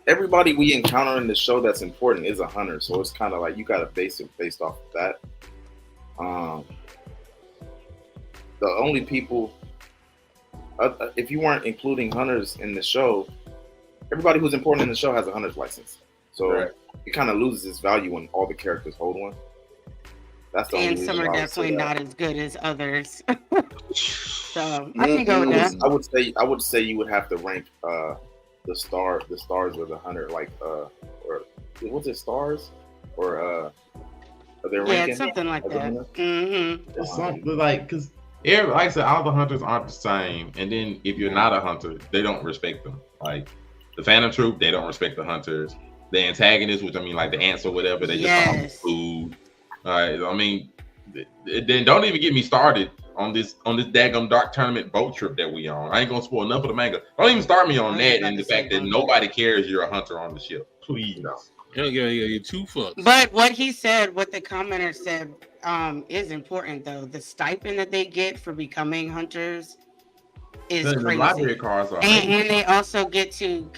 everybody we encounter in the show that's important is a hunter. So it's kind of like you got to base it based off of that. The only people, if you weren't including hunters in the show, everybody who's important in the show has a hunter's license. So Right. it kind of loses its value when all the characters hold one. That's the And only some reason are why I would say definitely that. not as good as others. So I can go with that. I would say you would have to rank the stars with a hunter, like or what's it, stars or are they Yeah, ranking? it's something like as a that. hunter? Mm-hmm. It's something like because like I said, all the hunters aren't the same. And then if you're not a hunter, they don't respect them. Like the Phantom Troop, they don't respect the hunters. The antagonists, which I mean like the ants or whatever, they just Yes. don't food. I mean, then don't even get me started on this daggum dark tournament boat trip that we on. I ain't gonna spoil enough of the manga. Don't even start me on I was that about and the to say fact that boat nobody cares you're a hunter on the ship. Please. You don't get 2 fucks. But what the commenter said, is important though. The stipend that they get for becoming hunters is The crazy. library cards are And they also get to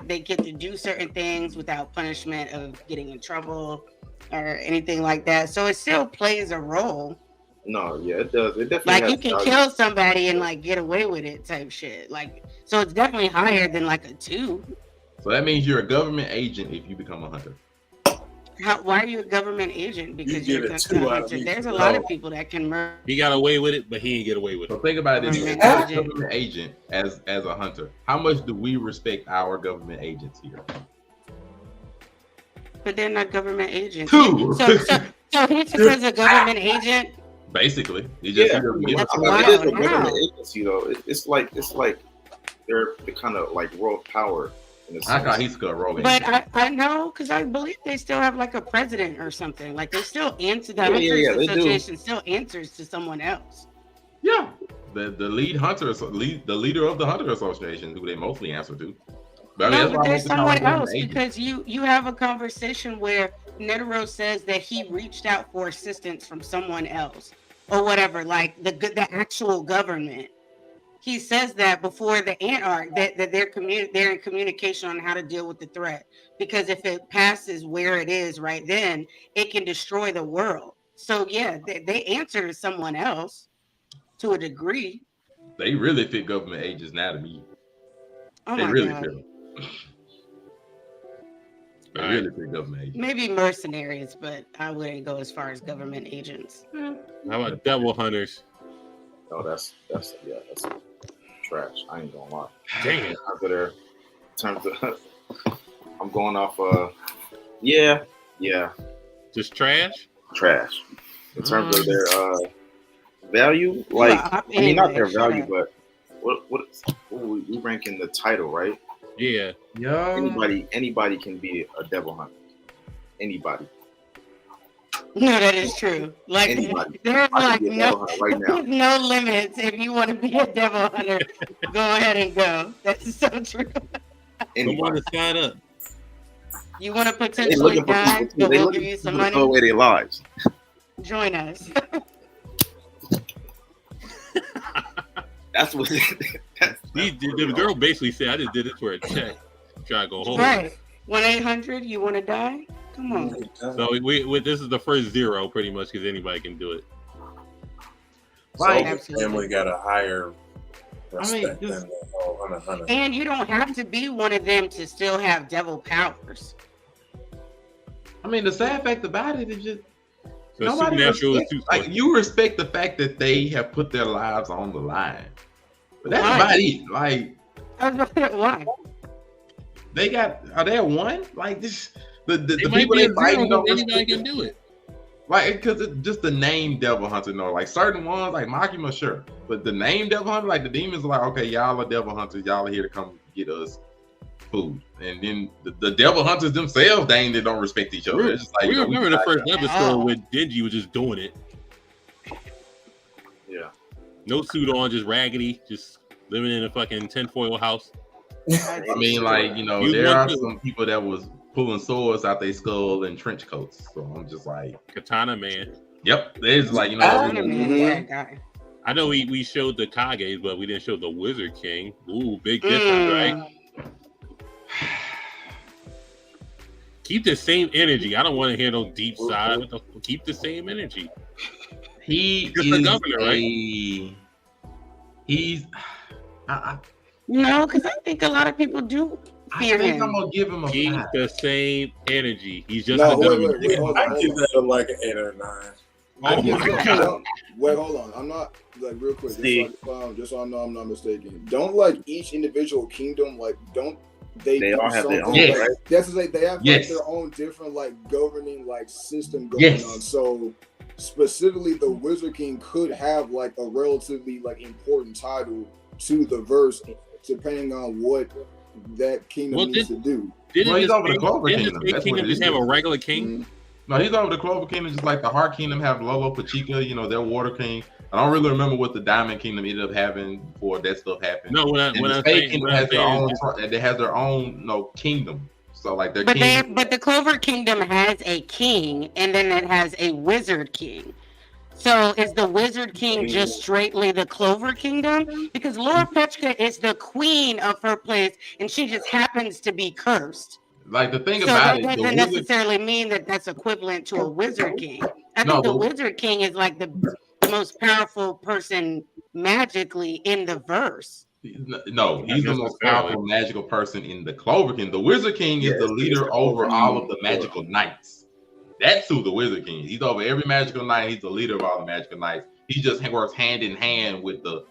they get to do certain things without punishment of getting in trouble or anything like that. So it still plays a role. No, yeah, it does. It definitely Like has you can value. kill somebody and like get away with it type shit. Like, so it's definitely higher than like a 2. So that means you're a government agent if you become a hunter. Why are you a government agent? Because You you're get a a 2 out of hunter. me. There's a lot of people that can murder. He got away with it, but he didn't get away with So it. think about it this way. Government As a agent. government agent, as a hunter, how much do we respect our government agents here? But they're not government agents. 2. So he's because a government agent. Basically, he just Yeah, he doesn't give a That's fuck. wild. it is a Wow. government agency though. It's like they're the kind of like world power in a I got sense. he's good rolling. But I know because I believe they still have like a president or something. Like they still answer. The Yeah, Hunters they do. Association still answers to someone else. Yeah, the lead hunter, the leader of the Hunter Association, who they mostly answer to. But I mean, No, that's why but I there's make the someone government else agent. because you have a conversation where Netero says that he reached out for assistance from someone else or whatever, like the actual government. He says that before the Antarctic that they're in communication on how to deal with the threat, because if it passes where it is right then, it can destroy the world. So yeah, they answer to someone else to a degree. They really fit government agents now to me. Oh They my really god. fit them. They All really fit government agents. Maybe mercenaries, but I wouldn't go as far as government agents. How about devil hunters? No, that's trash. I ain't gonna lie. Damn. In terms of I'm going off yeah, Just trash? trash. In terms of their value, like I mean not their value, but what we ranking the title, right? Yeah. Anybody can be a devil hunter. Anybody. No, that is true. Like Anybody. there's I like can be a devil hunter right now. no limits. If you want to be a devil hunter, go ahead and go. That's so true. Someone Anybody. to sign up. You want to They potentially looking for die, people. but They we'll looking give you for some people to throw money. away their lives. Join us. That's what. The girl basically said, "I just did it for a check. Try to go home." Right. 1-800. You want to die? Come on. So this is the first zero, pretty much, because anybody can do it. Right. So family got a higher respect than the Hunter. And you don't have to be one of them to still have devil powers. I mean, the sad fact about it is just nobody like you respect the fact that they have put their lives on the line, but that's about it. Like, why? They are they at one? Like this, the people they fighting don't anybody can do it. Like, because it's just the name Devil Hunter, no, like certain ones, like Makima, sure, but the name Devil Hunter, like the demons, are like, okay, y'all are Devil Hunters, y'all are here to come get us food, and then the Devil Hunters themselves, they don't respect each other. It's just like, we remember the first episode when Denji was just doing it. Yeah, no suit on, just raggedy, just living in a fucking tinfoil house. I mean, like, there are some people that was pulling swords out their skull and trench coats. So I'm just like, Katana Man. Yep, there's like, I know we showed the Kages, but we didn't show the Wizard King. Ooh, big difference, right? Keep the same energy. I don't want to hear no deep side. Keep the same energy. He is the governor, right? No, because I think a lot of people do. I think I'm gonna give him a 5. The same energy. He's just the governor. I give that like an 8 or 9. Oh my God. Wait, hold on. I'm not like real quick. Just so I know I'm not mistaken. Don't like each individual kingdom. Like they all have their own. Yes. Like, that's like they have like their own different like governing like system going on. So specifically, the Wizard King could have like a relatively like important title to the verse, depending on what that kingdom needs to do. He's over the Clover Kingdom. Didn't Kingdom just have a regular king? Mm-hmm. No, he's over the Clover Kingdom, just like the Heart Kingdom have Lolo Pachika, their Water King. I don't really remember what the Diamond Kingdom ended up having before that stuff happened. No, the Spade Kingdom has their own kingdom. So like their king. But the Clover Kingdom has a king, and then it has a Wizard King. So is the Wizard King just straightly the Clover Kingdom? Because Laura Petchka is the queen of her place, and she just happens to be cursed. Like the thing about it, that doesn't necessarily mean that that's equivalent to a Wizard King. I think the Wizard King is like the most powerful person magically in the verse. No, he's the most powerful magical person in the Clover King. The Wizard King is the leader over all of the magical knights. That's who the Wizard King is. He's over every magical knight. He's the leader of all the magical knights. He just works hand in hand with the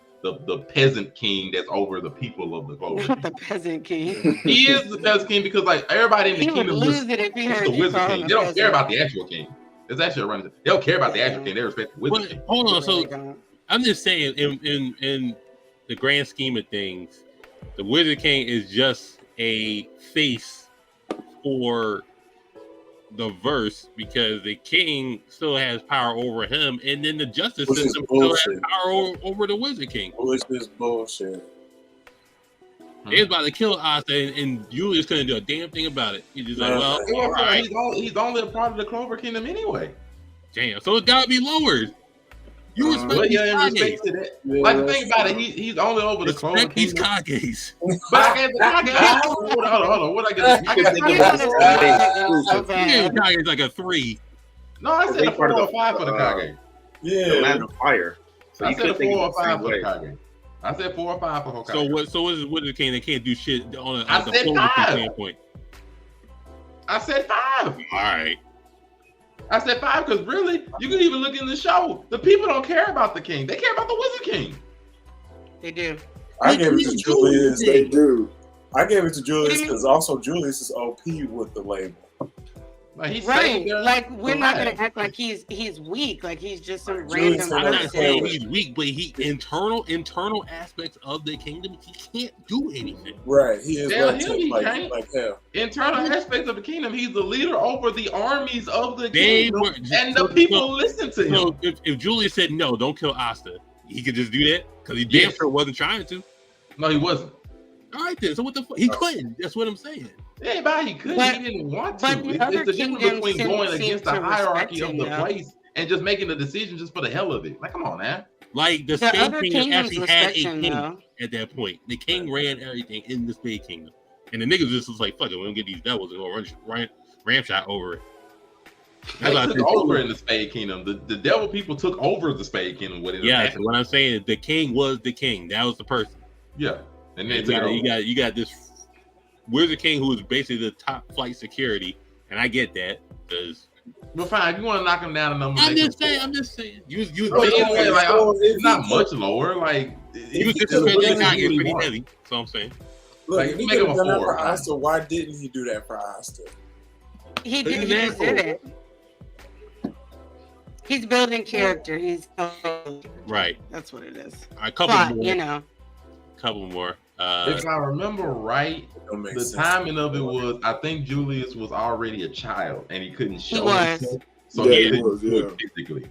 peasant king that's over the people of the Clover King. The peasant king. He is the peasant king because like everybody in the kingdom is the Wizard King. They don't care about the actual king. It's actually a running. They don't care about the actual king. They respect the Wizard King. Hold on. So I'm just saying, in the grand scheme of things, the Wizard King is just a face for the verse because the king still has power over him, and then the justice system still has power over the Wizard King. Which is bullshit. They was about to kill Asta, and Julius couldn't do a damn thing about it. He's just like, well, all right. He's only a part of the Clover Kingdom anyway. Damn, so it gotta be lowered. You respect these Kages. Like the thing about it, he's only over the Clover Kingdom. These Kages. But I get the Kage. Hold on. What I get? Kage's like a 3. No, I said a 4 or 5 for the Kage. Yeah, the Land of Fire. So I said a 4 or 5 for the Kage. I said 4 or 5 for Hokage. So what is Wizard King? They can't do shit on I said 5. Standpoint. I said 5. All right. I said 5 because really, you can even look in the show. The people don't care about the king. They care about the Wizard King. They do. I gave it to Julius. They do. I gave it to Julius because also Julius is OP with the label. Like he's right. Like we're not gonna act like he's weak. Like he's just some random. I'm not saying he's weak, but he internal aspects of the kingdom, he can't do anything. Right. He is like hell. Internal aspects of the kingdom, he's the leader over the armies of the kingdom, and the people listen to him. So if Julius said no, don't kill Asta, he could just do that because he damn sure wasn't trying to. No, he wasn't. All right then. So what the fuck? He couldn't. That's what I'm saying. Anybody could. He didn't want to. It's the difference between going against the hierarchy of the place and just making the decision just for the hell of it. Like, come on, man. Like the The Spade other Kingdom kingdoms actually had a respect him, king though. at that point. The king ran everything in the Spade Kingdom, and the niggas just was like, "Fuck it, we don't get these devils and go run ramshot over it." They took over in the Spade Kingdom. The devil people took over the Spade Kingdom. Yeah, so what I'm saying is the king was the king. That was the person. Yeah, and then you got this Wizard King who is basically the top flight security, and I get that because. But fine, if you want to knock him down a number, I'm just saying. You it's not much lower. Like you was disrespecting Kanye pretty heavy. So I'm saying. Look, Like, if he make him could a have done that 4. for Asta, why didn't he do that for Asta? He just did it. He's building character. Right. That's what it is. A couple more. You know. Couple more. If I remember right, the timing of it was, I think Julius was already a child and he couldn't show himself. So he couldn't do it physically.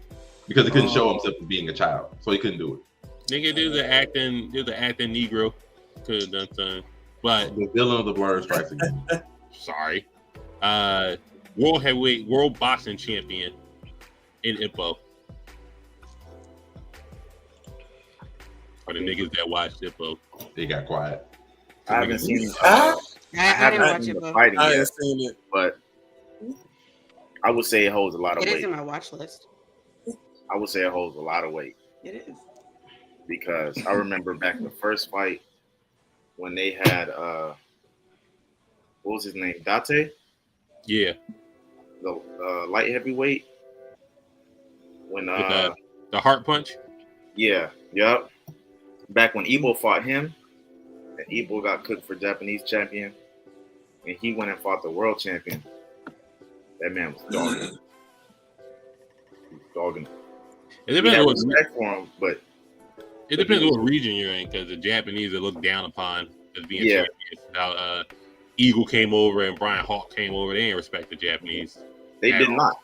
Because he couldn't show himself as being a child. So he couldn't do it. Nigga do the acting Negro. Could have done something. But the villain of the Blerd strikes again. Sorry. World heavyweight, world boxing champion in Ippo. For the niggas that watched Ippo. They got quiet. I haven't seen I haven't watched it, fighting I yet, haven't seen it. but I would say it holds a lot of It weight. is in my watch list. I would say it holds a lot of weight It is. because I remember back in the first fight when they had what was his name? Date? Yeah. The light heavyweight. When the heart punch? Yeah, yep. Back when Ebo fought him, and Ebo got cooked for Japanese champion, and he went and fought the world champion. That man was dogging him. He was dogging him. It depends on what respect for him, but it depends on what region you're in, because the Japanese are looked down upon as being champions. Now, Eagle came over and Brian Hawk came over. They didn't respect the Japanese. They did not.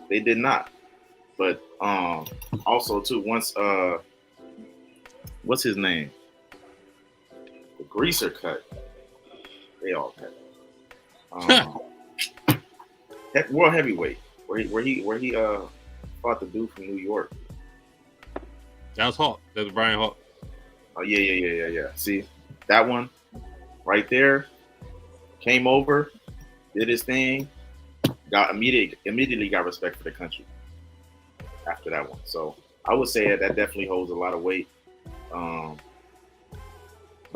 They did not. But also too, once what's his name? The greaser cut. They all cut. World heavyweight, where he fought the dude from New York. That was Hawk. That was Brian Hawk. Oh yeah. See that one right there. Came over, did his thing, got immediately got respect for the country after that one. So I would say that definitely holds a lot of weight. But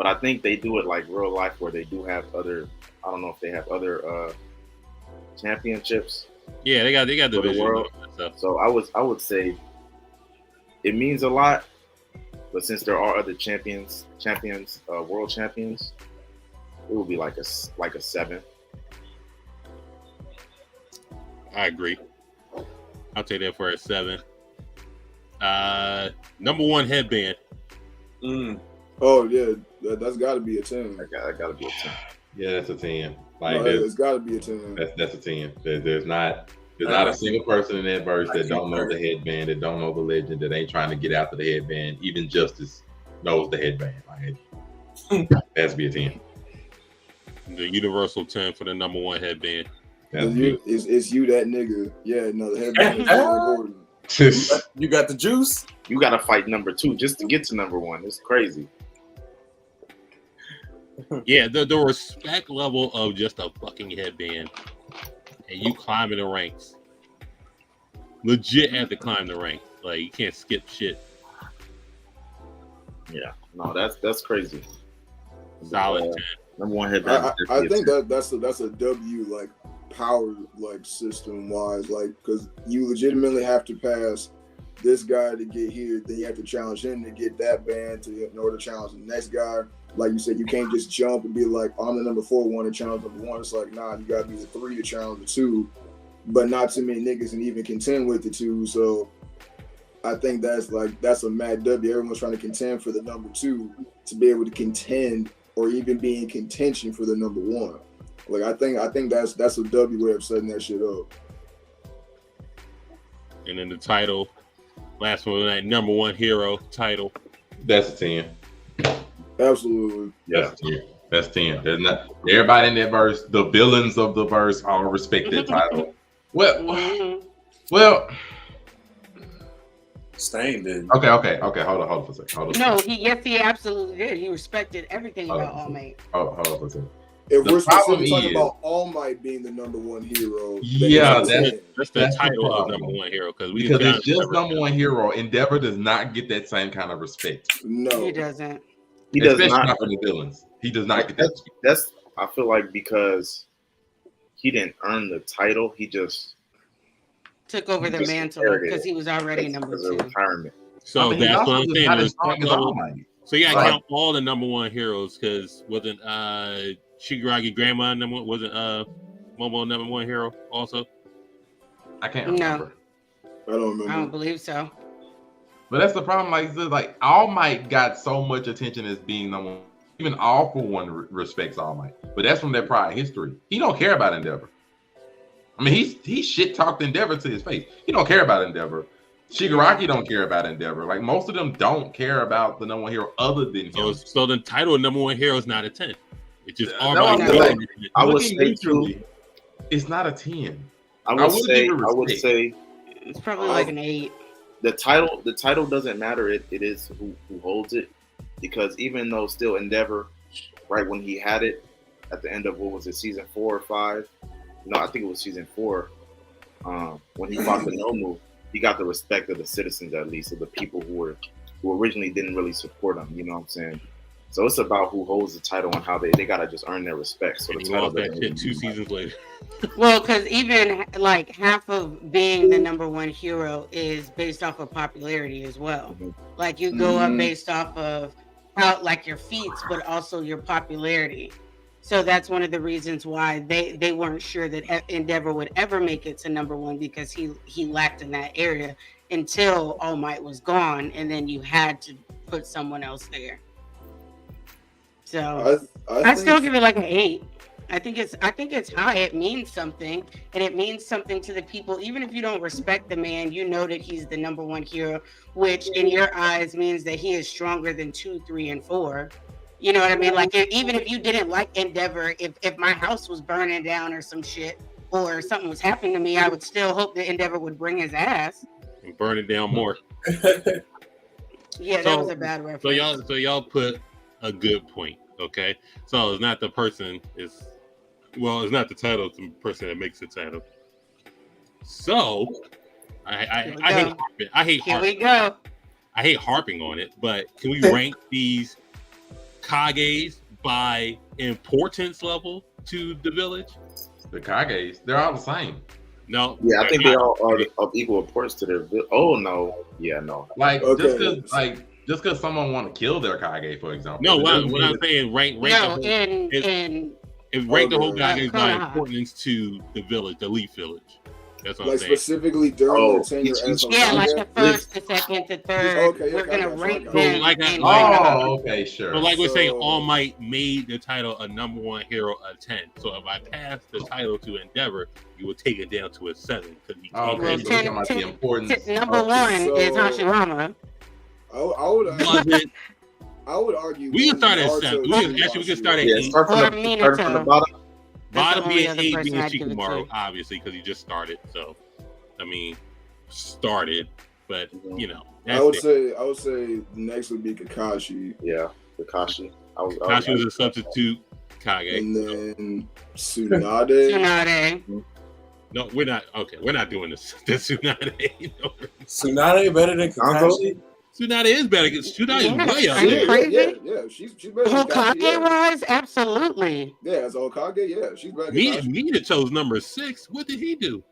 I think they do it like real life where they do have other. I don't know if they have other championships. Yeah, they got for the world. So I would say it means a lot. But since there are other champions, world champions, it would be like a 7. I agree. I'll take that for a 7. Number 1 headband. Oh yeah, that's got to be a 10. That got to be a 10. Yeah, that's a 10. Like it's got to be a 10. That's a 10. There's not a single person in that verse that don't know the headband, that don't know the legend, that ain't trying to get after the headband. Even Justice knows the headband. Like it has to be a 10. The universal 10 for the number 1 headband. It's you that nigga. Yeah, no, the headband is more important. You got the juice. You got to fight number 2 just to get to number 1. It's crazy. Yeah, the respect level of just a fucking headband, and you climbing the ranks. Legit have to climb the ranks. Like you can't skip shit. Yeah, no, that's crazy. Solid 10. Number 1 headband. I think that's a W, like power, like system wise, like because you legitimately have to pass this guy to get here, then you have to challenge him to get that band in order to challenge the next guy. Like you said, you can't just jump and be like, I'm the number 4 one to challenge number 1. It's like, nah, you gotta be the 3 to challenge the 2, but not too many niggas can even contend with the 2. So I think that's a mad W. Everyone's trying to contend for the number 2 to be able to contend or even be in contention for the number 1. Like I think that's a W way of setting that shit up. And then the title, last one, that number 1 hero title. That's a 10. Absolutely. Yeah. That's 10. There's not everybody in that verse, the villains of the verse all respect that title. Well, Stain did. Okay. Hold on for a second. No, he absolutely did. He respected everything about All Might. Hold on for a second. If The we're problem specifically talking is- about All Might being the number one hero, Yeah, That's the That's the title of problem. number one hero because it's just number one hero. Endeavor does not get that same kind of respect. no, He doesn't. He does Especially not. from the villains. He does not get that respect. That's I feel like because he didn't earn the title, he just Took over the Just mantle inherited because he was already number because of two. retirement. So he's that's also what I'm just saying. not the as strong respect as All level- Might. So you gotta Right. count all the number one heroes because wasn't Shigaraki grandma number one? Wasn't Momo number one hero also? I can't No. remember. I don't remember. I don't believe so. But that's the problem. Like All Might got so much attention as being number one. Even All For One respects All Might, but that's from their prior history. He don't care about Endeavor. I mean, he shit talked Endeavor to his face. He don't care about Endeavor. Shigaraki don't care about Endeavor. Like most of them don't care about the number one hero other than him. So the title of number one hero is not a 10. It's just No, All Might. I would Looking say neutrally, it's not a 10. I will would give it say respect. It's probably like an 8. the title doesn't matter. It is who holds it, because even though still Endeavor, right when he had it at the end of what was it, season 4 or 5? No, I think it was season 4. When he fought the Nomu, he got the respect of the citizens, at least of the people who originally didn't really support him. You know what I'm saying? So it's about who holds the title and how they gotta just earn their respect. So the He title lost that doesn't shit really 2 matter. seasons later. Well, because even like half of being the number one hero is based off of popularity as well. Mhm. Like you go up based off of how like your feats, but also your popularity. So that's one of the reasons why they weren't sure that Endeavor would ever make it to number one, because he lacked in that area until All Might was gone, and then you had to put someone else there. So I still think- give it like an 8. I think it's high. It means something, and it means something to the people. Even if you don't respect the man, you know that he's the number one hero, which in your eyes means that he is stronger than 2, 3, and 4. You know what I mean? Like even if you didn't like Endeavor, if my house was burning down or some shit, or something was happening to me, I would still hope that Endeavor would bring his ass. And burn it down more. Yeah, that was a bad reference. So y'all put a good point, okay? So it's not the person, it's not the title, it's the person that makes the title. So I hate harping on it, but can we rank these Kages by importance level to the village? The Kages, they're all the same. No. Yeah, I think they all are of equal importance to their village. Oh no, yeah, no. Like Okay. just because someone want to kill their Kage, for example. No, it what doesn't mean I'm that- saying, rank No, the whole, rank the whole Kages by Konoha. importance to the village, the Leaf Village. That's what I'm like saying. specifically during their tenure as yeah, like Hokage? the first, the second, the third. Okay, We're okay, gonna okay, rank okay. them. Like in Oh, okay, sure. But like we're saying, So- All Might made the title a number one hero a 10. So if I pass the title to Endeavor, you will take it down to a 7 because he Oh, can't okay, Well, so make we're it. talking about the importance. number of- one is so- Hashirama. I would argue. We can start at Naruto 7. to We can start at Yeah, 8. start from Or the Minato. bottom. That's the Bottom only being other 8 person being I'd give it Shikamaru, to. obviously, because he just started. So, I mean, started, but you know, I would that's it. say next would be Kakashi, Yeah, Kakashi. Kashi was a substitute Kage. and So, then Tsunade. Tsunade. no, we're not. Okay, we're not doing this. The Tsunade. No, Tsunade better than Kakashi? Tsunade is better. Tsunade is way up Are you there. crazy? Yeah, she's better than Kakashi. Hokage Yeah. wise, absolutely. Yeah, as a Hokage, yeah, she's better than Kakashi. Minato's number 6. What did he do?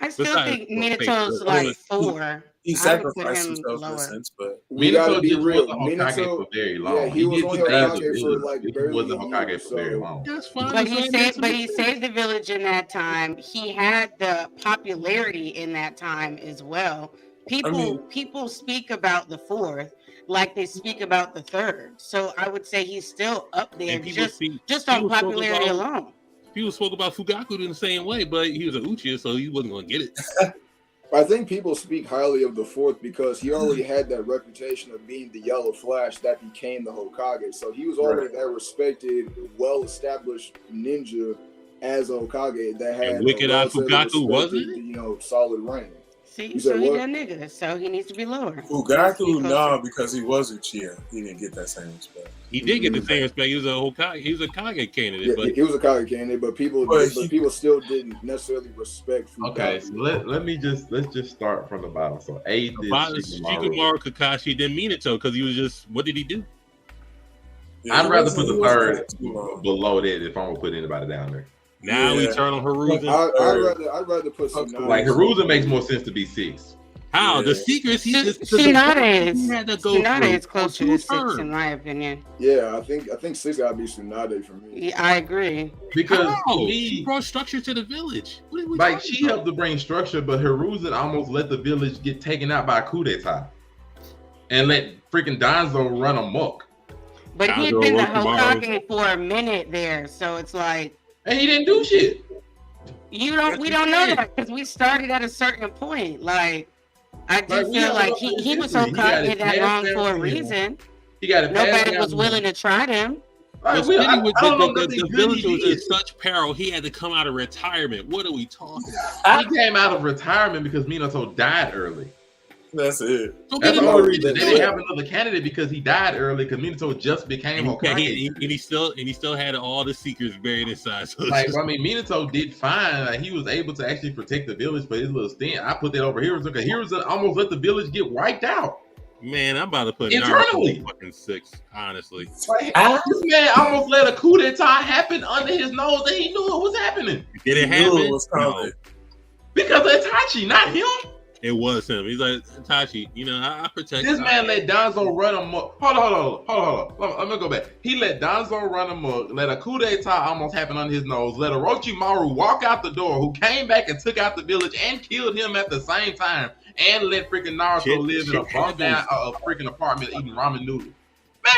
I still Besides, think well, Minato's wait, like wait. 4. He I would put sacrificed him himself in lower. a sense, but We gotta Minato be just real. wasn't Hokage Minato, for very long. yeah, he was did only save the Hokage for village, like but he barely wasn't a Hokage year, for very so- long. That's fine. But he saved the village in that time. He had the popularity in that time as well. People speak about the 4th like they speak about the 3rd. So I would say he's still up there And people just on people spoke popularity about- alone. People spoke about Fugaku in the same way, but he was an Uchiha, so he wasn't going to get it. I think people speak highly of the 4th because he already had that reputation of being the Yellow Flash that became the Hokage. So he was already that respected, well-established ninja as a Hokage that had And Wicked a Eye relatively Fugaku wasn't? respected, solid reign. See, so he a nigga, so he needs to be lower. Fugaku, because he was Uchiha, he didn't get that same respect. He did get the same respect. He was a Hokage. He was a Kage candidate. Yeah, but he was a Kage candidate, but people still didn't necessarily respect Fugaku. Okay, so let's just start from the bottom. So A did Shikamaru, Kakashi, then Minato, because he was just, what did he do? Yeah, I'd rather put the third below that if I'm gonna put anybody down there. Now we turn on Hiruzen. I'd rather put some like Hiruzen makes more sense to be 6. How the secrets? Tsunade is closer to 6 in my opinion. Yeah, I think 6 gotta be Tsunade for me. Yeah, I agree. Because she brought structure to the village. Like she helped to bring structure, but Hiruzen almost let the village get taken out by a coup d'etat and let freaking Danzo run amok. But he had been the Hokage for a minute there, so it's like. And he didn't do shit. We don't know that because we started at a certain point. Like, I just feel like he was Hokage that long for a reason. He got it. Nobody was willing to try him. The village was in such peril, he had to come out of retirement. What are we talking about? He came out of retirement because Minato died early. That's it. That's the only reason they didn't have another candidate because he died early because Minato just became Hokage. And he still had all the secrets buried inside. So Minato did fine. Like, he was able to actually protect the village for his little stint. I put that over Hiruzen because Hiruzen almost let the village get wiped out. Man, I'm about to put internally Naruto fucking 6, honestly. This man almost let a coup d'etat happen under his nose and he knew it was happening. Did it happen? No. Because of Itachi, not him. It was him. He's like, Itachi, I protect this man. Let Danzo run amok. Hold on. Let me go back. He let Danzo run amok, let a coup d'etat almost happen on his nose, let Orochimaru walk out the door, who came back and took out the village and killed him at the same time, and let freaking Naruto live in a bump down a freaking apartment eating ramen noodles.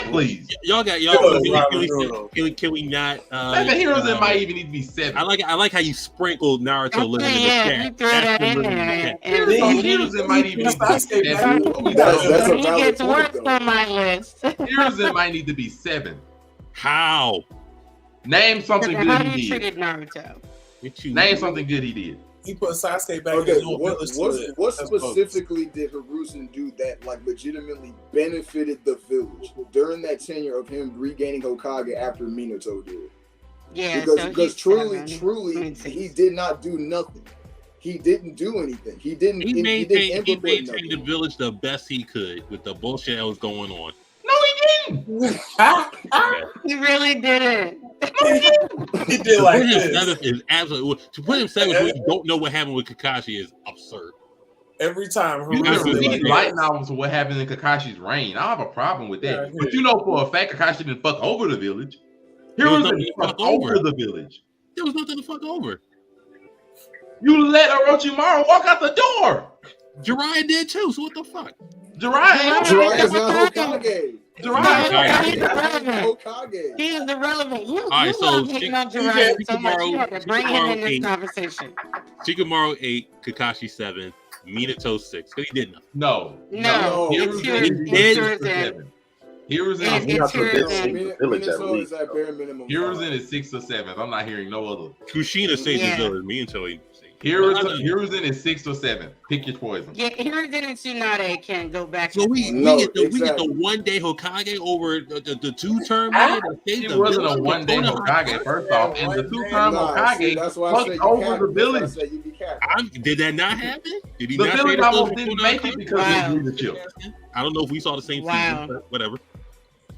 Man, please. Can we not? Hiruzen might even need to be 7. I like how you sprinkled Naruto living in the chat. You threw that in there. Hiruzen might even need to be 7. That's a he valid gets point, worse on my list. Hiruzen might need to be 7. How? Name something good How he you did. treated Naruto? Name something good he did. He put Sasuke back. Okay, what specifically did Hiruzen do that legitimately benefited the village during that tenure of him regaining Hokage after Minato did? Yeah, because truly, he did not do nothing. He didn't do anything. He maintained the village the best he could with the bullshit that was going on. No, he didn't. He really didn't. He did like this. Is absolutely to put him 7 when you don't know what happened with Kakashi is absurd. Every time you read light novels of what happened in Kakashi's reign. I don't have a problem with that. But for a fact Kakashi didn't fuck over the village. Hiruzen fucked over the village. There was nothing to fuck over. You let Orochimaru walk out the door. Jiraiya did too, so what the fuck? Jiraiya is not Hokage. Hokage. He is irrelevant. You love hitting on Jiraiya so much. You had to bring him in this conversation. Shikamaru 8, Kakashi 7, Minato 6. Because he did nothing. No. Hiruzen is 6 or 7. I'm not hearing no other. Kushina says his village. Minato Hiruzen is 6 or 7. Pick your poison. Yeah, Hiruzen and Tsunade can go back. So we get the 1 day Hokage over the 2-term man. He wasn't a 1 day Hokage, first off, and the 2-term Hokage fucked over the village. Did that not happen? Did he the not village almost didn't make it because of leadership. I don't know if we saw the same season, but whatever.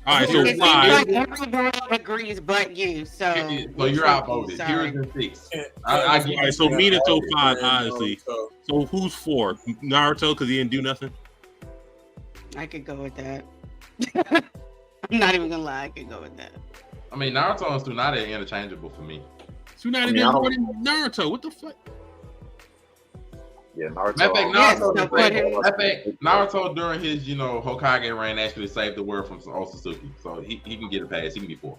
All right, so 5. Like everybody agrees but you. So you're outvoted. Hiruzen 6. All right, so Minato 5, honestly. So who's 4? Naruto because he didn't do nothing. I could go with that. I'm not even gonna lie. I could go with that. I mean, Naruto and Tsunade are interchangeable for me. Tsunade didn't more than Naruto. What the fuck? Yeah, Naruto. Naruto during his, Hokage reign actually saved the world from Otsutsuki, so he can get a pass. He can be 4.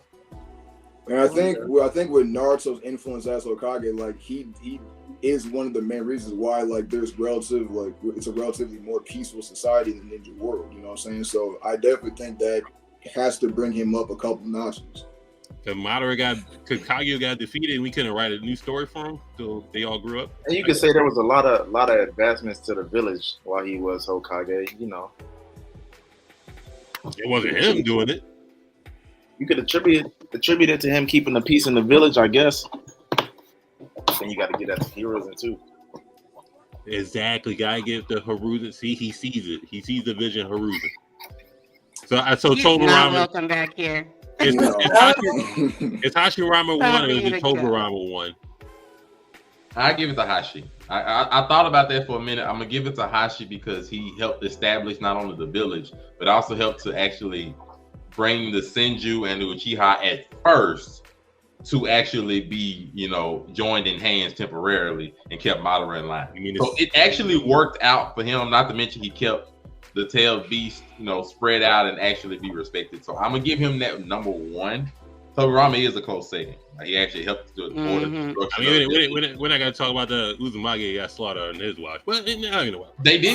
And I think with Naruto's influence as Hokage, like he is one of the main reasons why there's it's a relatively more peaceful society in the ninja world. You know what I'm saying? So I definitely think that has to bring him up a couple notches. Because Kaguya got defeated, and we couldn't write a new story for him till they all grew up. And you could say there was a lot of advancements to the village while he was Hokage. You know, it wasn't him doing it. You could attribute it to him keeping the peace in the village, I guess. And you got to get at the heroes too. Exactly, gotta give the Haruzen. See, he sees it. He sees the vision of Haruzen. So He's Togurama. not welcome back here. It's Hashirama 1 or is it Togurama 1? I give it to Hashi. I thought about that for a minute. I'm gonna give it to Hashi because he helped establish not only the village, but also helped to actually bring the Senju and the Uchiha at first to actually be, joined in hands temporarily and kept Madara in line. So it actually worked out for him, not to mention he kept the tailed beast, spread out and actually be respected. So I'm gonna give him that number one. Togurama is a close second. He actually helped to we're not gonna talk about the Uzumaki got slaughtered on his watch. Well, they didn't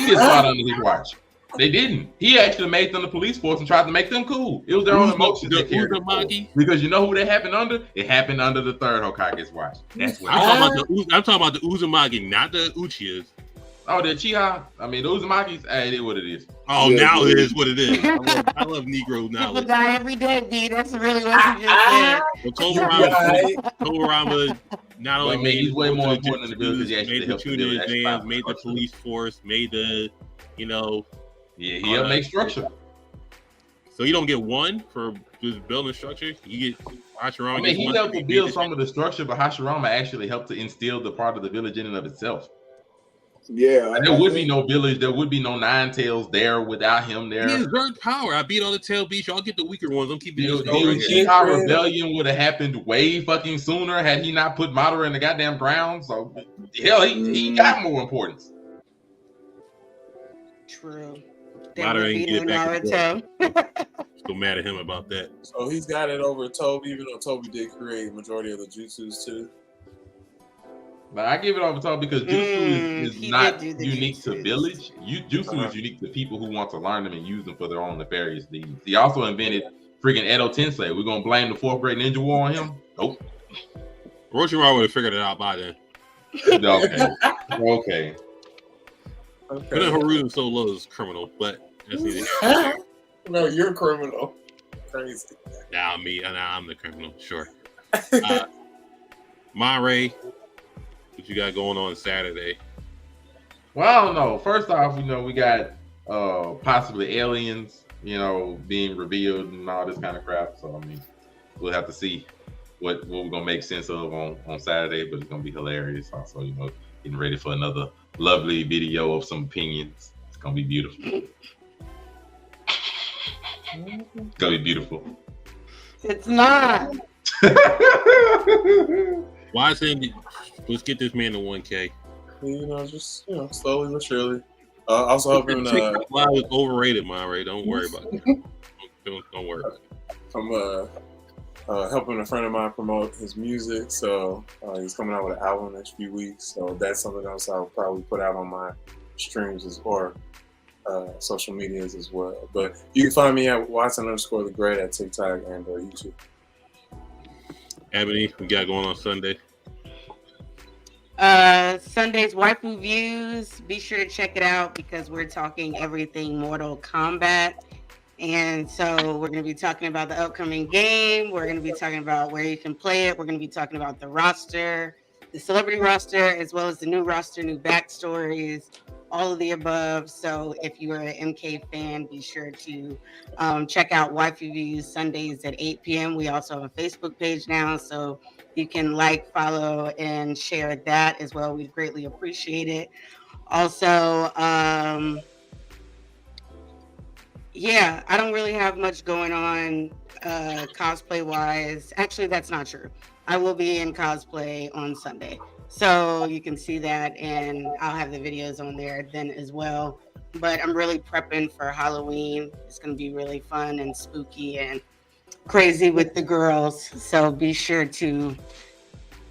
get slaughtered under his watch. They didn't. He actually made them the police force and tried to make them cool. It was their own emotions. Because you know who that happened under? It happened under the third Hokage's watch. That's what I'm talking about the Uzumaki, not the Uchihas. Oh, the Uchiha. I mean, the Uzumaki's. It is what it is. Oh, now it is what it is. I love Negro knowledge. People die every day, D. That's really what you just said. Togurama not only made he's way more important than the village. Made the tutor exams, made the police force, made the, Yeah, he helped make structure. So you don't get one for just building structure. You get Hashirama. I mean, he helped to build some of the structure, but Hashirama actually helped to instill the part of the village in and of itself. Yeah, there would be no village. There would be no Nine Tails there without him there. He exerts power. I beat all the tail beasts. Y'all get the weaker ones. I'm keeping the Uchiha rebellion would have happened way fucking sooner had he not put Madara in the goddamn ground. So hell, he got more importance. True. Madara ain't get it back. Still mad at him about that. So he's got it over Toby, even though Toby did create the majority of the jutsus too. But I give it over to him because Jutsu is not unique to village. Jutsu is unique to people who want to learn them and use them for their own nefarious deeds. He also invented freaking Edo Tensei. We're going to blame the 4th grade ninja war on him? Nope. Orochimaru would have figured it out by then. Okay. But then Haruzen so low is criminal, but that's neither. No, you're a criminal. Crazy. Now I'm the criminal, sure. Monterey, what you got going on Saturday? Well, I don't know. First off, we got possibly aliens, being revealed and all this kind of crap. So I mean, we'll have to see what we're gonna make sense of on Saturday, but it's gonna be hilarious. Also, getting ready for another lovely video of some opinions. It's gonna be beautiful. It's gonna be beautiful. It's not. Why is it? Let's get this man to 1K. Just slowly but surely. Also helping. Why was overrated, Monterey? Don't worry about it. Don't worry about it. I'm helping a friend of mine promote his music, so he's coming out with an album next few weeks. So that's something else I'll probably put out on my streams or social medias as well. But you can find me at Watson_the_Great at TikTok and YouTube. Ebony, we got going on Sunday. Sunday's Waifu Views. Be sure to check it out because we're talking everything Mortal Kombat. And so we're going to be talking about the upcoming game. We're going to be talking about where you can play it. We're going to be talking about the roster, the celebrity roster, as well as the new roster, new backstories, all of the above. So if you are an MK fan, be sure to check out Waifu Views Sundays at 8 p.m. We also have a Facebook page now, so you can follow, and share that as well. We'd greatly appreciate it. Also, I don't really have much going on cosplay-wise. Actually, that's not true. I will be in cosplay on Sunday. So you can see that, and I'll have the videos on there then as well. But I'm really prepping for Halloween. It's going to be really fun and spooky and crazy with the girls. So be sure to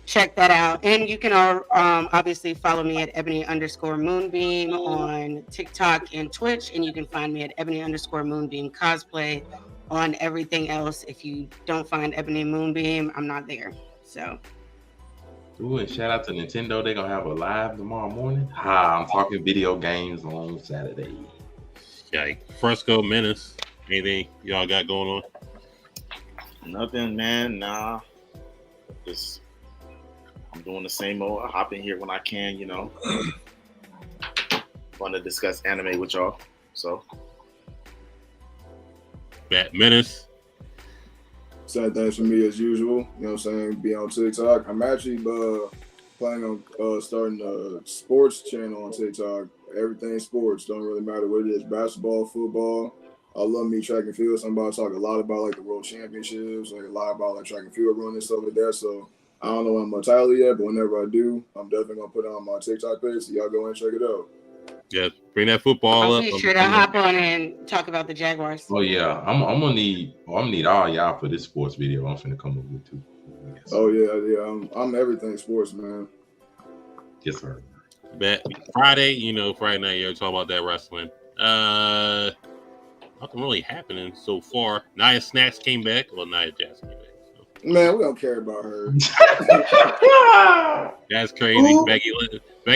check that out. And you can obviously follow me at Ebony_Moonbeam on TikTok and Twitch. And you can find me at Ebony_Moonbeam Cosplay on everything else. If you don't find Ebony Moonbeam, I'm not there. So. Ooh, and shout out to Nintendo. They're gonna have a live tomorrow morning. I'm talking video games on Saturday. Yeah, Fresco Menace. Anything y'all got going on? Nothing, man. Nah. Just I'm doing the same old. I hop in here when I can, you know. Want to discuss anime with y'all. So Bat Menace. Same things for me as usual. You know what I'm saying? Be on TikTok. I'm actually planning on starting a sports channel on TikTok. Everything sports. Don't really matter what it is. Basketball, football. I love me track and field. So I'm about to talk a lot about like the world championships, like a lot about like track and field running and stuff like that. So I don't know when I'm gonna title yet, but whenever I do, I'm definitely gonna put it on my TikTok page. So y'all go and check it out. Yeah, bring that football I'll up. be sure to hop on and talk about the Jaguars. Oh yeah, I'm gonna need all y'all for this sports video. I'm finna come up with too. Yes. Oh yeah. I'm everything sports, man. Yes, sir. Bet Friday, Friday night, you're talking about that wrestling. Nothing really happening so far. Nia Snax came back. Well, Nia Jax came back. So. Man, we don't care about her. That's crazy. Becky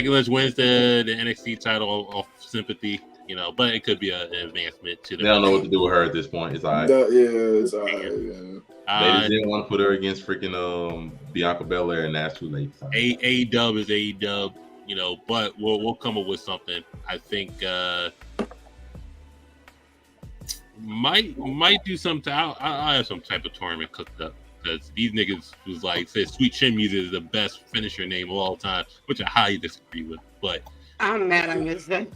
Lynch wins the NXT title off sympathy, but it could be an advancement to the. They don't know what to do with her at this point. It's all right. It's all right. Yeah. They didn't want to put her against freaking Bianca Belair, and that's too late. AEW is AEW, but we'll come up with something. I think might do something. I'll have some type of tournament cooked up because these niggas was like said Sweet Chin Music is the best finisher name of all time, which I highly disagree with. But I'm mad I missed that.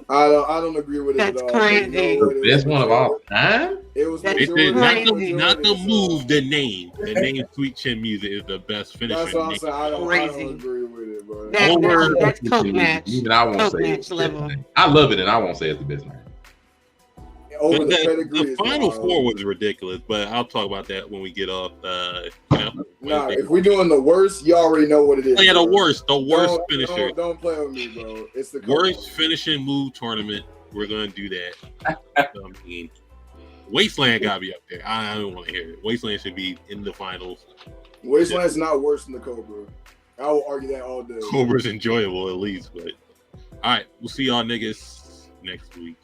I don't agree with it That's at all. crazy. The best one of all time. It was That's they said crazy. not the move, the name. The name Sweet Chin Music is the best finisher. That's what I'm name. saying. I don't Crazy. agree with it, bro. That's Coke match. Even I won't Coke say match it's the level. best name. I love it, and I won't say it's the best name. Over the The pedigree is Final wild. Four was ridiculous, but I'll talk about that when we get off. Nah, if we're doing the worst, you already know what it is. Yeah, the bro. worst finisher. Don't play with me, bro. It's the Worst finishing move tournament. We're gonna do that. I mean, Wasteland gotta be up there. I don't want to hear it. Wasteland should be in the finals. Wasteland's not worse than the Cobra. I will argue that all day. Cobra's enjoyable at least, but all right, we'll see y'all niggas next week.